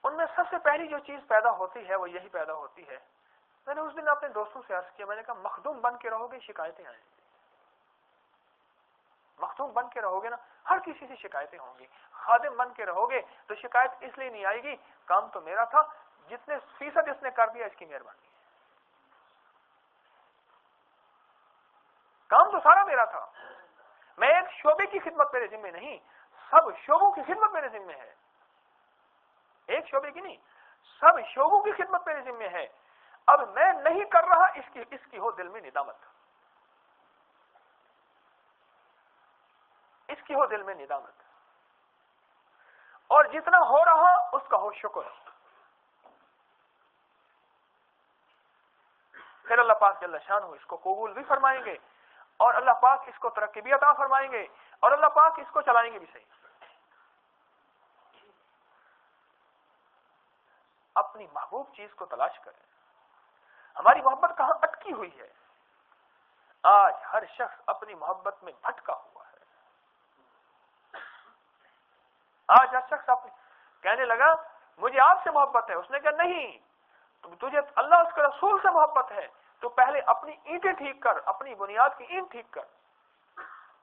ان میں سب سے پہلی جو چیز پیدا ہوتی ہے وہ یہی پیدا ہوتی ہے۔ میں نے اس دن اپنے دوستوں سے عرض کیا، میں نے کہا مخدوم بن کے رہو گے شکایتیں آئیں گی، مخدوم بن کے رہو گے نا ہر کسی سے شکایتیں ہوں گی، خادم بن کے رہو گے تو شکایت اس لیے نہیں آئے گی، کام تو میرا تھا، جتنے فیصد اس نے کر دیا اس کی مہربانی ہے، کام تو سارا میرا تھا، میں ایک شعبے کی خدمت میرے ذمہ نہیں، سب شعبوں کی خدمت میرے ذمہ ہے، ایک شعبے کی نہیں، سب شعبوں کی خدمت میرے ذمہ ہے۔ اب میں نہیں کر رہا، اس کی ہو دل میں ندامت، اس کی ہو دل میں ندامت، اور جتنا ہو رہا اس کا ہو شکر۔ پھر اللہ پاک جل شانہ اس کو قبول بھی فرمائیں گے اور اللہ پاک اس کو ترقی بھی عطا فرمائیں گے اور اللہ پاک اس کو چلائیں گے بھی صحیح۔ اپنی محبوب چیز کو تلاش کریں۔ ہماری محبت کہاں اٹکی ہوئی ہے؟ آج ہر شخص اپنی محبت میں بھٹکا ہوا ہے۔ آج ہر شخص کہنے لگا مجھے آپ سے محبت ہے، اس نے کہا نہیں، تجھے اللہ اس کے رسول سے محبت ہے، تو پہلے اپنی اینٹیں ٹھیک کر، اپنی بنیاد کی اینٹ ٹھیک کر۔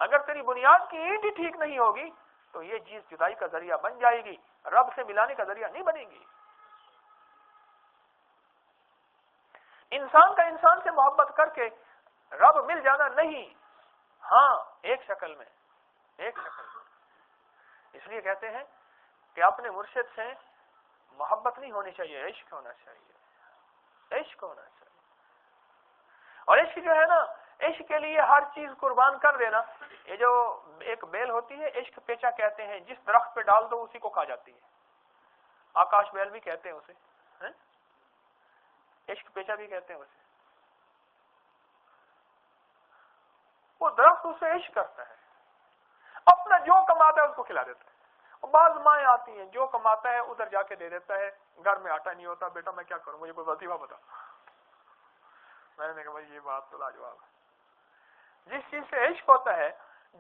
اگر تیری بنیاد کی اینٹ ہی ٹھیک نہیں ہوگی تو یہ چیز جدائی کا ذریعہ بن جائے گی، رب سے ملانے کا ذریعہ نہیں بنے گی۔ انسان کا انسان سے محبت کر کے رب مل جانا نہیں، ہاں ایک شکل میں، ایک شکل میں۔ اس لیے کہتے ہیں کہ اپنے مرشد سے محبت نہیں ہونی چاہیے، عشق ہونا چاہیے، عشق ہونا چاہیے۔ اور عشق جو ہے نا، عشق کے لیے ہر چیز قربان کر دینا۔ یہ جو ایک بیل ہوتی ہے عشق پیچا کہتے ہیں، جس درخت پہ ڈال دو اسی کو کھا جاتی ہے، آکاش بیل بھی کہتے ہیں اسے، عشق پیچا بھی کہتے ہیں اسے۔ وہ درخت اسے عشق کرتا ہے، اپنا جو کماتا ہے اس کو کھلا دیتا ہے۔ اور بعض مائیں آتی ہیں جو کماتا ہے ادھر جا کے دے دیتا ہے، گھر میں آٹا نہیں ہوتا، بیٹا میں کیا کروں، مجھے کوئی وظیفہ بتا۔ میں نے کہا بھائی یہ بات تو لاجواب ہے۔ جس چیز سے عشق ہوتا ہے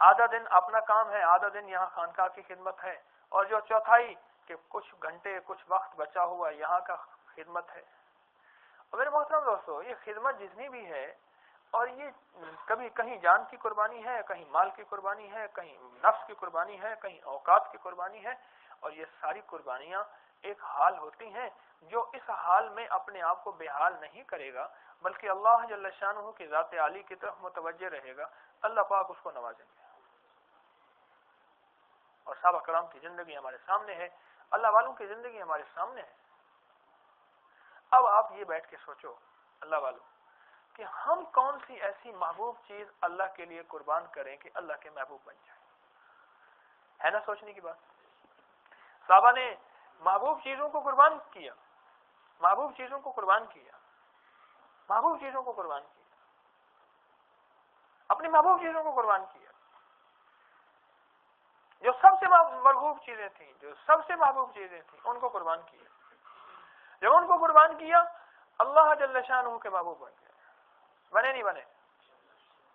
آدھا دن اپنا کام ہے، آدھا دن یہاں خانقاہ کی خدمت ہے، اور جو چوتھائی کہ کچھ گھنٹے کچھ وقت بچا ہوا یہاں کا خدمت ہے۔ اور میرے محترم دوستو، یہ خدمت جتنی بھی ہے، اور یہ کبھی کہیں جان کی قربانی ہے، کہیں مال کی قربانی ہے، کہیں نفس کی قربانی ہے، کہیں اوقات کی قربانی ہے، اور یہ ساری قربانیاں ایک حال ہوتی ہیں جو اس حال میں اپنے آپ کو بے حال نہیں کرے گا، بلکہ اللہ جل شانہ کی ذات عالی کی طرف متوجہ رہے گا، اللہ پاک اس کو نوازیں گے۔ اور صحابہ کرام کی زندگی ہمارے سامنے ہے، اللہ والوں کی زندگی ہمارے سامنے ہے۔ اب آپ یہ بیٹھ کے سوچو اللہ والوں کہ ہم کون سی ایسی محبوب چیز اللہ کے لیے قربان کریں کہ اللہ کے محبوب بن جائے، ہے نا سوچنے کی بات؟ صحابہ نے محبوب چیزوں کو قربان کیا، محبوب چیزوں کو قربان کیا، محبوب چیزوں کو قربان کیا، اپنی محبوب چیزوں کو قربان کیا، جو سب سے مرغوب چیزیں تھیں، جو سب سے محبوب چیزیں تھیں، ان کو قربان کیا۔ جب ان کو قربان کیا، اللہ جل شانہ کے محبوب بن گئے، بنے نہیں بنے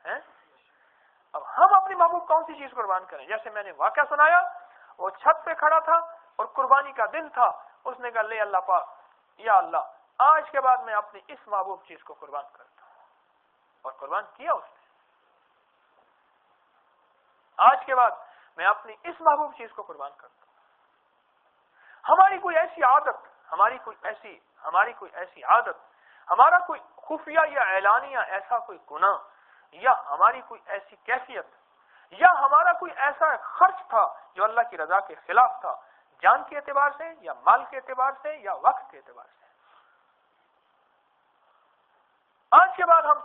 ہیں؟ اب ہم اپنی محبوب کون سی چیز قربان کریں؟ جیسے میں نے واقعہ سنایا، وہ چھت پہ کھڑا تھا اور قربانی کا دن تھا، اس نے کہا لے اللہ پاک، یا اللہ آج کے بعد میں اپنی اس محبوب چیز کو قربان کرتا ہوں، اور قربان کیا اس نے۔ آج کے بعد میں اپنی اس محبوب چیز کو قربان کرتا ہوں۔ ہماری کوئی ایسی عادت، ہماری کوئی ایسی عادت، ہمارا کوئی خفیہ یا اعلانیہ ایسا کوئی گناہ، یا ہماری کوئی ایسی کیفیت، یا ہمارا کوئی ایسا خرچ تھا جو اللہ کی رضا کے خلاف تھا، جان کے اعتبار سے یا مال کے اعتبار سے یا وقت کے اعتبار سے، آج کے بعد ہم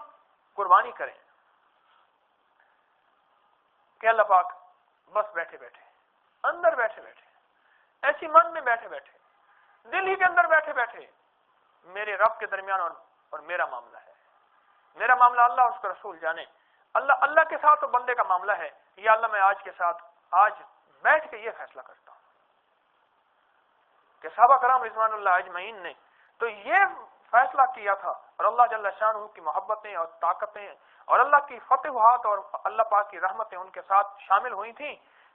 قربانی کریں کہ اللہ پاک بس بیٹھے بیٹھے، اندر بیٹھے بیٹھے، ایسی من میں بیٹھے بیٹھے، دل ہی کے اندر بیٹھے بیٹھے، میرے رب کے درمیان اور میرا معاملہ ہے، میرا معاملہ اللہ اس کا رسول جانے، اللہ کے ساتھ اور بندے کا معاملہ ہے، یا اللہ میں آج بیٹھ کے یہ فیصلہ کرتا ہوں کہ صحابہ کرام رضوان اللہ اجمعین نے تو یہ فیصلہ کیا تھا، اور اللہ جل شانہ کی محبتیں اور طاقتیں اور اللہ کی فتوحات اور اللہ پاک کی رحمتیں ان کے ساتھ شامل ہوئی تھیں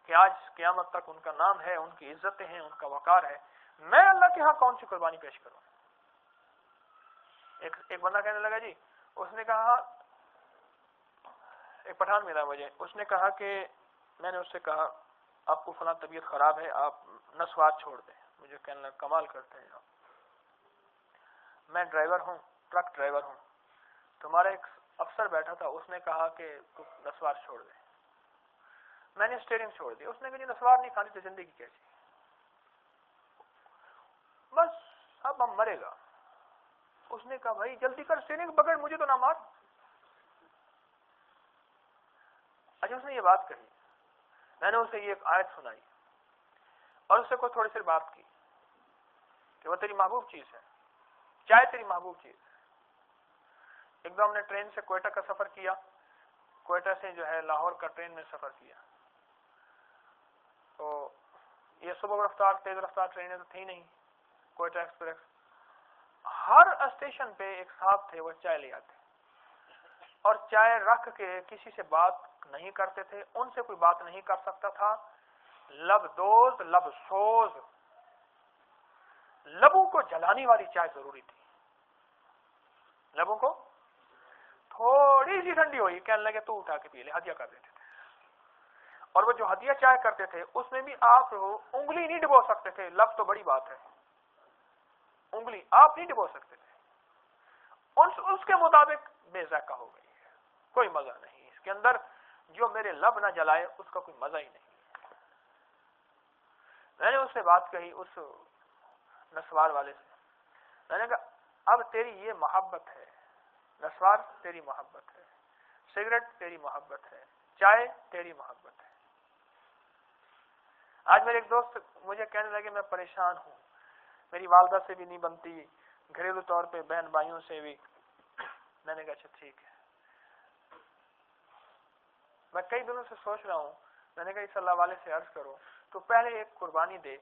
کہ آج قیامت تک ان کا نام ہے، ان کی عزتیں ہیں، ان کا وقار ہے۔ میں اللہ کے ہاں کون سی قربانی پیش کروں؟ ایک بندہ کہنے لگا جی، اس نے کہا، ایک پٹھان ملا مجھے، اس نے کہا کہ میں نے اس سے کہا آپ کو فلاں طبیعت خراب ہے، آپ نسوار چھوڑ دیں۔ مجھے کہنے لگا کمال کرتے ہیں آپ، میں ڈرائیور ہوں، ٹرک ڈرائیور ہوں، تمہارا ایک افسر بیٹھا تھا، اس نے کہا کہ تو نسوار چھوڑ دیں، میں نے اسٹیئرنگ چھوڑ دی، اس نے کہا نسوار نہیں کھانی تو زندگی کیسی، بس اب ہم مرے گا۔ اس نے کہا بھائی جلدی کر، اسٹیئرنگ پکڑ، مجھے تو نہ مار۔ اچھا اس نے یہ بات کہی، میں نے اسے یہ ایک آیت سنائی اور اس سے کوئی تھوڑی سی بات کی کہ وہ تیری محبوب چیز ہے، چاہے تیری محبوب چیز ہے۔ ایک دم ہم نے ٹرین سے کوئٹہ کا سفر کیا، کوئٹہ سے جو ہے لاہور کا ٹرین میں سفر کیا، تو یہ صبح رفتار تیز رفتار ٹرینیں تو تھی نہیں، کوئٹہ ایکسپریس، ہر اسٹیشن پہ ایک صاحب تھے، وہ چائے لے آتے اور چائے رکھ کے کسی سے بات نہیں کرتے تھے، ان سے کوئی بات نہیں کر سکتا تھا، لب دوز لب سوز، لبوں کو جلانے والی چائے ضروری تھی، لبوں کو تھوڑی سی ٹھنڈی ہوئی کہنے لگے تو اٹھا کے پی لے، ہدیہ کر دیتے تھے۔ اور وہ جو ہدیہ چائے کرتے تھے اس میں بھی آپ انگلی نہیں ڈبو سکتے تھے، لب تو بڑی بات ہے، انگلی آپ نہیں ڈبو سکتے تھے، اس کے مطابق بے ذائقہ ہو گئی ہے، کوئی مزہ نہیں اس کے اندر، جو میرے لب نہ جلائے اس کا کوئی مزہ ہی نہیں۔ میں نے اس سے بات کہی، اس نسوار والے سے، میں نے کہا اب تیری یہ محبت ہے، نسوار تیری محبت ہے، سگریٹ تیری محبت ہے، چائے تیری محبت ہے۔ آج میرے ایک دوست مجھے کہنے لگے میں پریشان ہوں، میری والدہ سے بھی نہیں بنتی، گھریلو طور پہ بہن بھائیوں سے بھی۔ میں نے کہا اچھا ٹھیک ہے، میں کئی دنوں سے سوچ رہا ہوں، میں نے کہا اس اللہ والے سے عرض کرو تو پہلے ایک قربانی دے،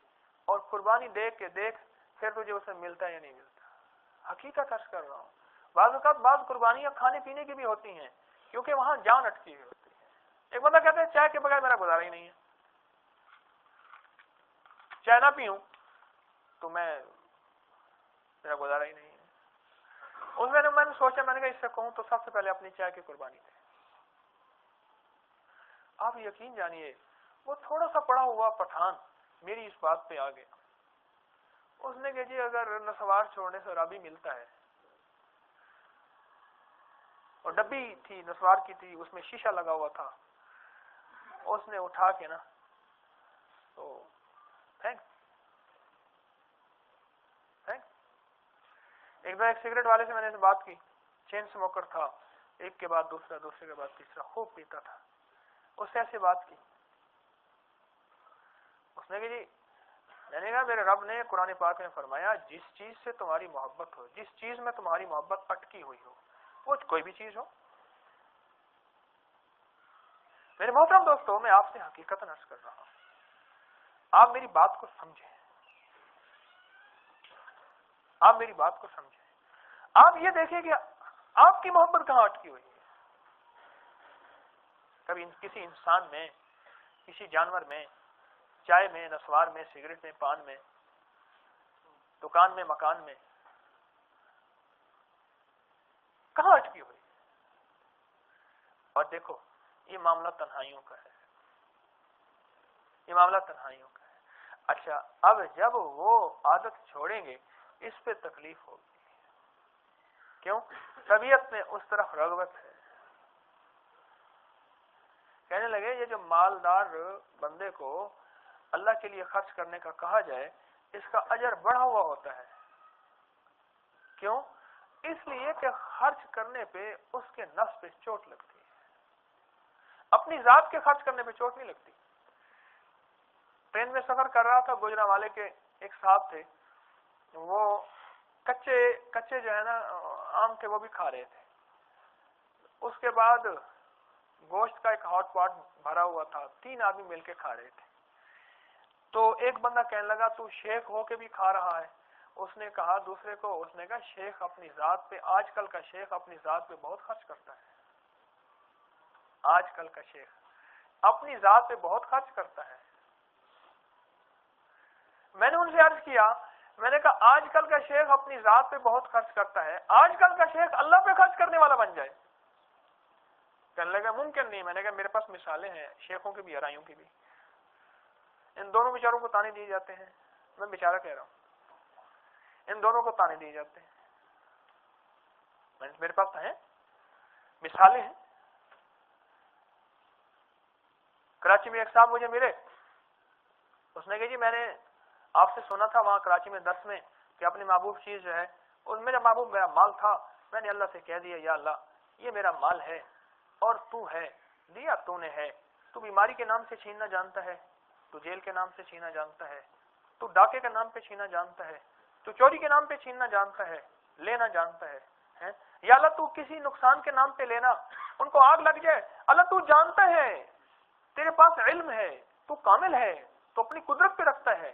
اور قربانی دے کے دیکھ پھر تجھے اسے ملتا ہے یا نہیں ملتا۔ حقیقت عرض کر رہا ہوں، بعض اوقات بعض قربانیاں کھانے پینے کی بھی ہوتی ہیں کیونکہ وہاں جان اٹکی ہوئی ہوتی ہے، ایک بندہ کہتا ہے چائے کے بغیر میرا گزارا ہی نہیں ہے، چائے نہ پیوں تو میرا گزارا ہی نہیں ہے۔ اس میں نے سوچا، میں نے کہا اس سے کہوں تو سب سے پہلے اپنی چائے کی قربانی دے۔ آپ یقین جانیے وہ تھوڑا سا پڑا ہوا پٹھان میری اس بات پہ آ گیا۔ اس نے کہ جی اگر نسوار چھوڑنے سے رابی ملتا ہے، اور ڈبی تھی نسوار کی تھی، اس میں شیشہ لگا ہوا تھا، اس نے اٹھا کے نا تو تھینکس۔ ایک بار ایک سگریٹ والے سے میں نے بات کی، چین اسموکر تھا، ایک کے بعد دوسرا، دوسرے کے بعد تیسرا، خوب پیتا تھا، اس سے ایسی بات کی۔ اس نے کہ جی، میں نے کہا میرے رب نے قرآن پاک میں فرمایا جس چیز سے تمہاری محبت ہو، جس چیز میں تمہاری محبت اٹکی ہوئی ہو، وہ کوئی بھی چیز ہو۔ میرے محترم دوستوں، میں آپ سے حقیقت عرض کر رہا ہوں، آپ میری بات کو سمجھیں، آپ میری بات کو سمجھیں۔ آپ یہ دیکھیں کہ آپ کی محبت کہاں اٹکی ہوئی ہے۔ کبھی کسی انسان میں، کسی جانور میں، چائے میں، نسوار میں، سگریٹ میں، پان میں، دکان میں، مکان میں، کہاں اٹکی ہوئی؟ اور دیکھو یہ معاملہ تنہائیوں کا ہے، یہ معاملہ تنہائیوں کا ہے۔ اچھا، اب جب وہ عادت چھوڑیں گے اس پہ تکلیف ہوگی، کیوں؟ طبیعت میں اس طرف رغبت ہے۔ کہنے لگے یہ جو مالدار بندے کو اللہ کے لیے خرچ کرنے کا کہا جائے، اس کا اجر بڑھا ہوا ہوتا ہے۔ کیوں؟ اس لیے کہ خرچ کرنے پہ اس کے نفس پہ چوٹ لگتی ہے، اپنی ذات کے خرچ کرنے پہ چوٹ نہیں لگتی۔ ٹرین میں سفر کر رہا تھا، گوجرانوالے کے ایک صاحب تھے، وہ کچے جو ہے نا آم تھے، وہ بھی کھا رہے تھے۔ اس کے بعد گوشت کا ایک ہاٹ پاٹ بھرا ہوا تھا، 3 آدمی مل کے کھا رہے تھے۔ تو ایک بندہ کہنے لگا تو شیخ ہو کے بھی کھا رہا ہے۔ اس نے کہا دوسرے کو، اس نے کہا شیخ اپنی ذات پہ، آج کل کا شیخ اپنی ذات پہ بہت خرچ کرتا ہے، آج کل کا شیخ اپنی ذات پہ بہت خرچ کرتا ہے۔ میں نے ان سے عرض کیا، میں نے کہا آج کل کا شیخ اپنی ذات پہ بہت خرچ کرتا ہے، آج کل کا شیخ اللہ پہ خرچ کرنے والا بن جائے؟ کہنے لگا ممکن نہیں۔ میں نے کہا میرے پاس مثالیں ہیں، شیخوں کی بھی، ارائیوں کی بھی۔ ان دونوں بیچاروں کو تانے دیے جاتے ہیں، میں بیچارہ کہہ رہا ہوں، ان دونوں کو تانے دیے جاتے ہیں۔ میرے پاس ہیں، مثالیں ہیں۔ کراچی میں ایک صاحب مجھے ملے، اس نے کہا جی میں نے آپ سے سنا تھا وہاں کراچی میں درس میں کہ اپنی محبوب چیز جو ہے، اور میرا محبوب میرا مال تھا، میں نے اللہ سے کہہ دیا یا اللہ یہ میرا مال ہے اور تو ہے، دیا تو نے ہے، تو بیماری کے نام سے چھیننا جانتا ہے، تو جیل کے نام سے چھینا جانتا ہے، تو ڈاکے کے نام پہ چھینا جانتا ہے، تو چوری کے نام پہ چھیننا جانتا ہے، لینا جانتا ہے۔ یا اللہ تو کسی نقصان کے نام پہ لینا، ان کو آگ لگ جائے، اللہ تو جانتا ہے، تیرے پاس علم ہے، تو کامل ہے، تو اپنی قدرت پہ رکھتا ہے،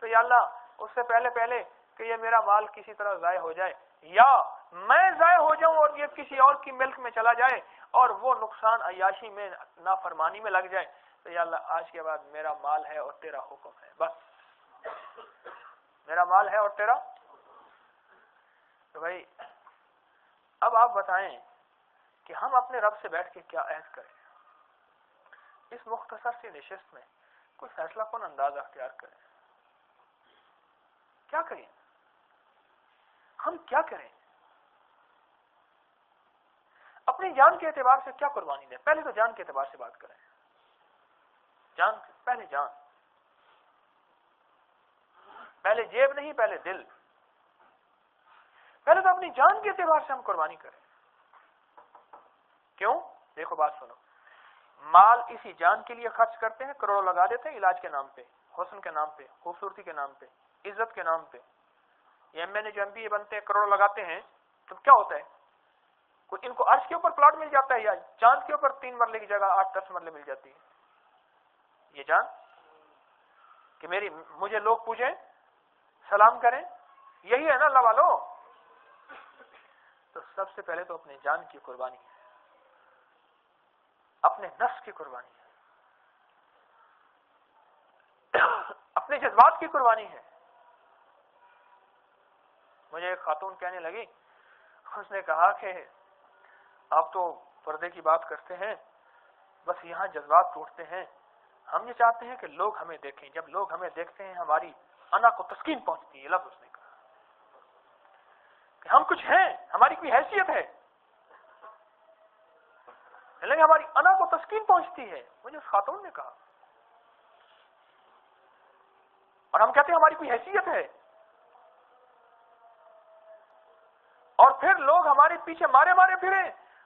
تو یا اللہ اس سے پہلے کہ یہ میرا مال کسی طرح ضائع ہو جائے یا میں ضائع ہو جاؤں اور یہ کسی اور کی ملک میں چلا جائے اور وہ نقصان عیاشی میں، نافرمانی میں لگ جائے، تو یا اللہ آج کے بعد میرا مال ہے اور تیرا حکم ہے، بس میرا مال ہے اور تیرا۔ تو بھائی اب آپ بتائیں کہ ہم اپنے رب سے بیٹھ کے کیا عہد کریں؟ اس مختصر سی نشست میں کوئی فیصلہ کن انداز اختیار کریں، کیا کریں؟ ہم کیا کریں؟ اپنی جان کے اعتبار سے کیا قربانی دیں؟ پہلے تو جان کے اعتبار سے بات کریں، جان پہلے، جان پہلے، جیب نہیں پہلے دل، پہلے تو اپنی جان کے اعتبار سے ہم قربانی کریں۔ کیوں؟ دیکھو بات سنو، مال اسی جان کے لیے خرچ کرتے ہیں، کروڑوں لگا دیتے ہیں علاج کے نام پہ، حسن کے نام پہ، خوبصورتی کے نام پہ، عزت کے نام پہ۔ یہ MNA جو MBA بنتے ہیں کروڑوں لگاتے ہیں، تو کیا ہوتا ہے؟ ان کو عرش کے اوپر پلاٹ مل جاتا ہے یا چاند کے اوپر 3 مرلے کی جگہ 8-10 مرلے مل جاتی ہے؟ یہ جان کہ مجھے لوگ پوچھیں، سلام کریں، یہی ہے نا اللہ والو؟ تو سب سے پہلے تو اپنی جان کی قربانی ہے۔ اپنے نفس کی قربانی ہے، اپنے جذبات کی قربانی ہے۔ مجھے ایک خاتون کہنے لگی، اس نے کہا کہ آپ تو پردے کی بات کرتے ہیں، بس یہاں جذبات ٹوٹتے ہیں، ہم یہ چاہتے ہیں کہ لوگ ہمیں دیکھیں، جب لوگ ہمیں دیکھتے ہیں ہماری انا کو تسکین پہنچتی ہے۔ لفظ اس نے کہا کہ ہم کچھ ہیں، ہماری کوئی حیثیت ہے، لیکن ہماری انا کو تسکین پہنچتی ہے، مجھے اس خاتون نے کہا، اور ہم کہتے ہیں ہماری کوئی حیثیت ہے، اور پھر لوگ ہمارے پیچھے مارے مارے پھرے،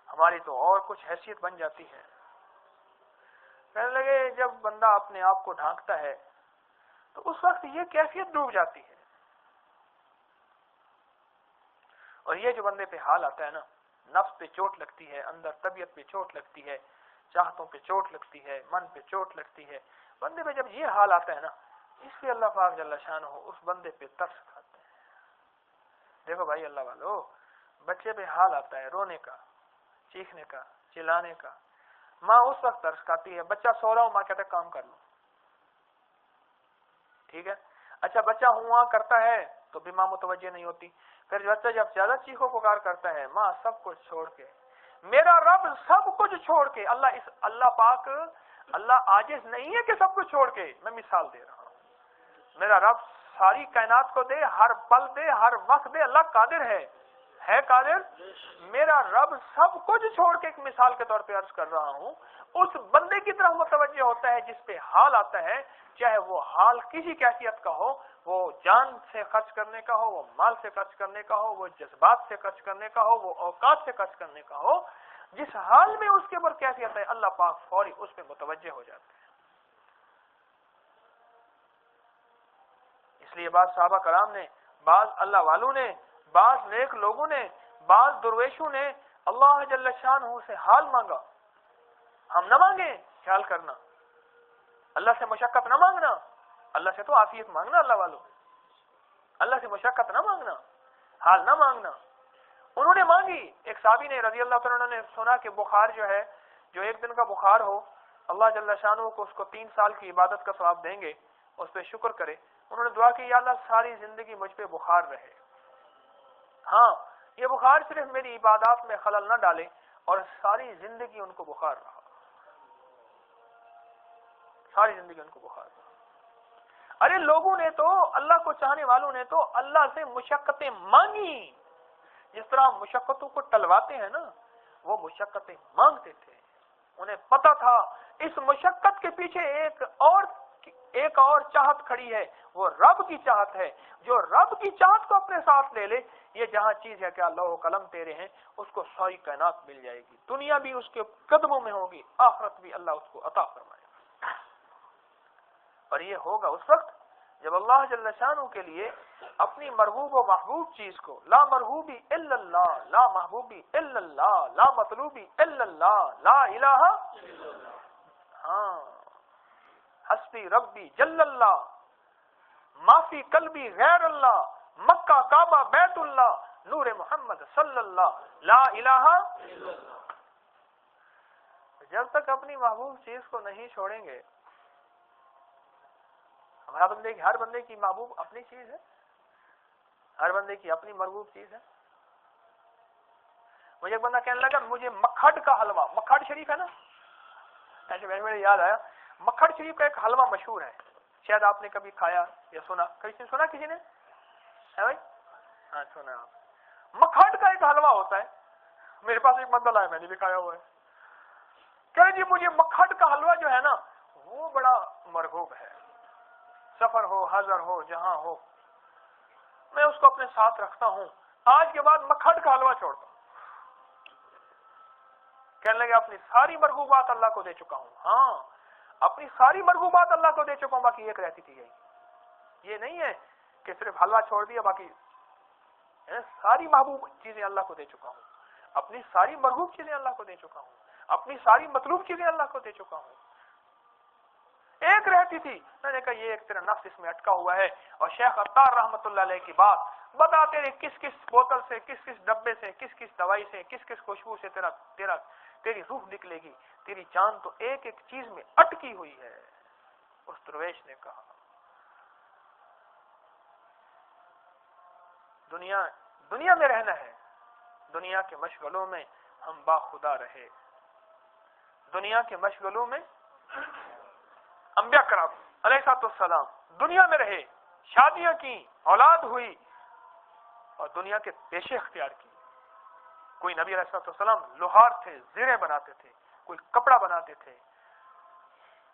ہماری تو اور کچھ حیثیت بن جاتی ہے۔ کہنے لگے جب بندہ اپنے آپ کو ڈھانکتا ہے تو اس وقت یہ کیفیت ڈوب جاتی ہے، اور یہ جو بندے پہ حال آتا ہے نا، نفس پہ چوٹ لگتی ہے، اندر طبیعت پہ چوٹ لگتی ہے، چاہتوں پہ چوٹ لگتی ہے، من پہ چوٹ لگتی ہے، بندے پہ جب یہ حال آتا ہے نا، اس لیے اللہ پاک جل شانہ اس بندے پہ ترس کھاتے ہیں۔ دیکھو بھائی اللہ والو، بچے پہ حال آتا ہے رونے کا، چیخنے کا، چلانے کا، ماں اس وقت ترس کھاتی ہے، بچہ سو رہا ہو، ماں کہتا ہے کام کر لو، ٹھیک ہے۔ اچھا بچہ ہوا کرتا ہے تو بھی ماں متوجہ نہیں ہوتی، پھر بچہ جب زیادہ چیخو پکار کرتا ہے، ماں سب کچھ چھوڑ کے، میرا رب سب کچھ چھوڑ کے، اللہ پاک، اللہ عاجز نہیں ہے کہ سب کچھ چھوڑ کے، میں مثال دے رہا ہوں، میرا رب ساری کائنات کو دے، ہر پل دے، ہر وقت دے، اللہ قادر ہے قادر۔ میرا رب سب کچھ چھوڑ کے، ایک مثال کے طور پہ عرض کر رہا ہوں، اس بندے کی طرف متوجہ ہوتا ہے جس پہ حال آتا ہے، چاہے وہ حال کسی کیفیت کا ہو، وہ جان سے خرچ کرنے کا ہو، وہ مال سے خرچ کرنے کا ہو، وہ جذبات سے خرچ کرنے کا ہو، وہ اوقات سے خرچ کرنے کا ہو، جس حال میں اس کے اوپر کیفیت ہے، اللہ پاک فوری اس پہ متوجہ ہو جاتے ہیں۔ اس لیے بعض صحابہ کرام نے، بعض اللہ والوں نے، بعض نیک لوگوں نے، بعض درویشوں نے اللہ جل شانہ سے حال مانگا۔ ہم نہ مانگیں، خیال کرنا، اللہ سے مشقت نہ مانگنا، اللہ سے تو عافیت مانگنا، اللہ والوں، اللہ سے مشقت نہ مانگنا، حال نہ مانگنا۔ انہوں نے مانگی، ایک صحابی نے رضی اللہ تعالیٰ عنہ نے سنا کہ بخار جو ہے، جو ایک دن کا بخار ہو، اللہ جل شانہ کو اس کو 3 سال کی عبادت کا ثواب دیں گے، اس پہ شکر کرے۔ انہوں نے دعا کی، یا اللہ ساری زندگی مجھ پہ بخار رہے، ہاں یہ بخار صرف میری عبادات میں خلل نہ ڈالے، اور ساری زندگی ان کو بخار رہا، ساری زندگی ان کو بخار رہا۔ ارے لوگوں نے تو، اللہ کو چاہنے والوں نے تو اللہ سے مشقتیں مانگی، جس طرح مشقتوں کو ٹلواتے ہیں نا، وہ مشقتیں مانگتے تھے۔ انہیں پتا تھا اس مشقت کے پیچھے ایک اور چاہت کھڑی ہے، وہ رب کی چاہت ہے، جو رب کی چاہت کو اپنے ساتھ لے لے، یہ جہاں چیز ہے کہ اللہ و قلم تیرے ہیں، اس کو ساری کائنات مل جائے گی، دنیا بھی اس کے قدموں میں ہوگی، آخرت بھی اللہ اس کو عطا فرمائے گا۔ اور یہ ہوگا اس وقت جب اللہ جل شانہ کے لیے اپنی مرغوب و محبوب چیز کو، لا مرغوبی الا اللہ، لا محبوبی الا اللہ، لا مطلوبی الا اللہ، لا الہ، ہاں حسبی ربی جل اللہ، معافی قلبی غیر اللہ، مکہ کعبہ بیت اللہ، نور محمد صلی اللہ، لا الہ۔ جب تک اپنی محبوب چیز کو نہیں چھوڑیں گے، ہر بندے کی محبوب اپنی چیز ہے، ہر بندے کی اپنی مرغوب چیز ہے۔ مجھے ایک بندہ کہنے لگا مجھے مکھڈ کا حلوہ، مکھڈ شریف ہے نا، ایسے میرے یاد آیا، مکھڈ شریف کا ایک حلوہ مشہور ہے، شاید آپ نے کبھی کھایا یا سنا، کسی نے ہے بھائی؟ ہاں سنا آپ، مکھڈ کا ایک حلوہ ہوتا ہے، میرے پاس ایک مندل آیا، میں نے بھی کھایا ہوا ہے، کہ جی مجھے مکھڈ کا حلوہ جو ہے نا وہ بڑا مرغوب ہے، سفر ہو، حضر ہو، جہاں ہو، میں اس کو اپنے ساتھ رکھتا ہوں، آج کے بعد مکھڈ کا حلوہ چھوڑتا ہوں۔ کہنے لگے اپنی ساری مرغوبات اللہ کو دے چکا ہوں، ہاں اپنی ساری مرغوبات اللہ کو دے چکا ہوں، باقی ایک رہتی تھی یہی، یہ نہیں ہے کہ صرف حلوہ چھوڑ دیا، باقی ساری محبوب چیزیں اللہ کو دے چکا ہوں، اپنی ساری مرغوب چیزیں اللہ کو دے چکا ہوں، اپنی ساری مطلوب چیزیں اللہ کو دے چکا ہوں۔ ایک رہتی تھی. میں نے کہا یہ ایک تیرا نفس اس میں اٹکا ہوا ہے. اور شیخ عطار رحمت اللہ علیہ کی بات بتاتے رہے کس کس بوتل سے, کس کس ڈبے سے, کس کس دوائی سے, کس کس خوشبو سے تیری روح نکلے گی, تیری جان تو ایک ایک چیز میں اٹکی ہوئی ہے. اس درویش نے کہا دنیا میں رہنا ہے, دنیا کے مشغلوں میں ہم باخدا رہے. دنیا کے مشغلوں میں انبیاء کرام علیہ السلام دنیا میں رہے, شادیاں کی, اولاد ہوئی اور دنیا کے پیشے اختیار کی. کوئی نبی علیہ السلام لوہار تھے, زیریں بناتے تھے, کوئی کپڑا بناتے تھے,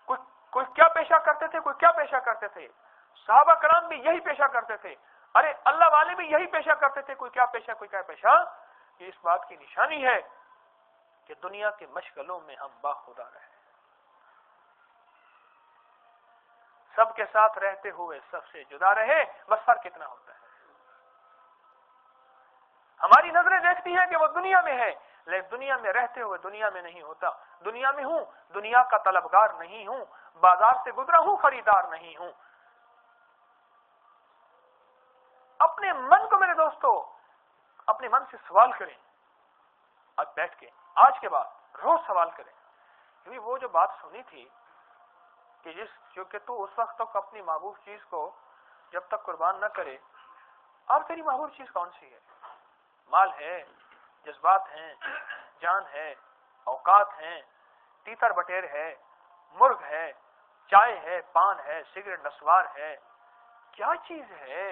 کوئی کیا پیشہ کرتے تھے, کوئی کیا پیشہ کرتے تھے. صحابہ کرام بھی یہی پیشہ کرتے تھے, ارے اللہ والے بھی یہی پیشہ کرتے تھے, کوئی کیا پیشہ کوئی کیا پیشہ. یہ اس بات کی نشانی ہے کہ دنیا کے مشغلوں میں ہم باخدا رہے. سب کے ساتھ رہتے ہوئے سب سے جدا رہے, بس فرق کتنا ہوتا ہے. ہماری نظریں دیکھتی ہیں کہ وہ دنیا میں ہے, لیکن دنیا میں رہتے ہوئے دنیا میں نہیں ہوتا. دنیا میں ہوں, دنیا کا طلبگار نہیں ہوں, بازار سے گزرا ہوں, خریدار نہیں ہوں. اپنے من کو میرے دوستو, اپنے من سے سوال کریں. آج بیٹھ کے, آج کے بعد روز سوال کریں, کیونکہ وہ جو بات سنی تھی کہ تو اس وقت تک اپنی محبوب چیز کو جب تک قربان نہ کرے, اور تیری محبوب چیز کون سی ہے؟ مال ہے, جذبات ہیں, جان ہے, اوقات ہیں, تیتر بٹیر ہے, مرغ ہے, چائے ہے, پان ہے, سگریٹ نسوار ہے, کیا چیز ہے؟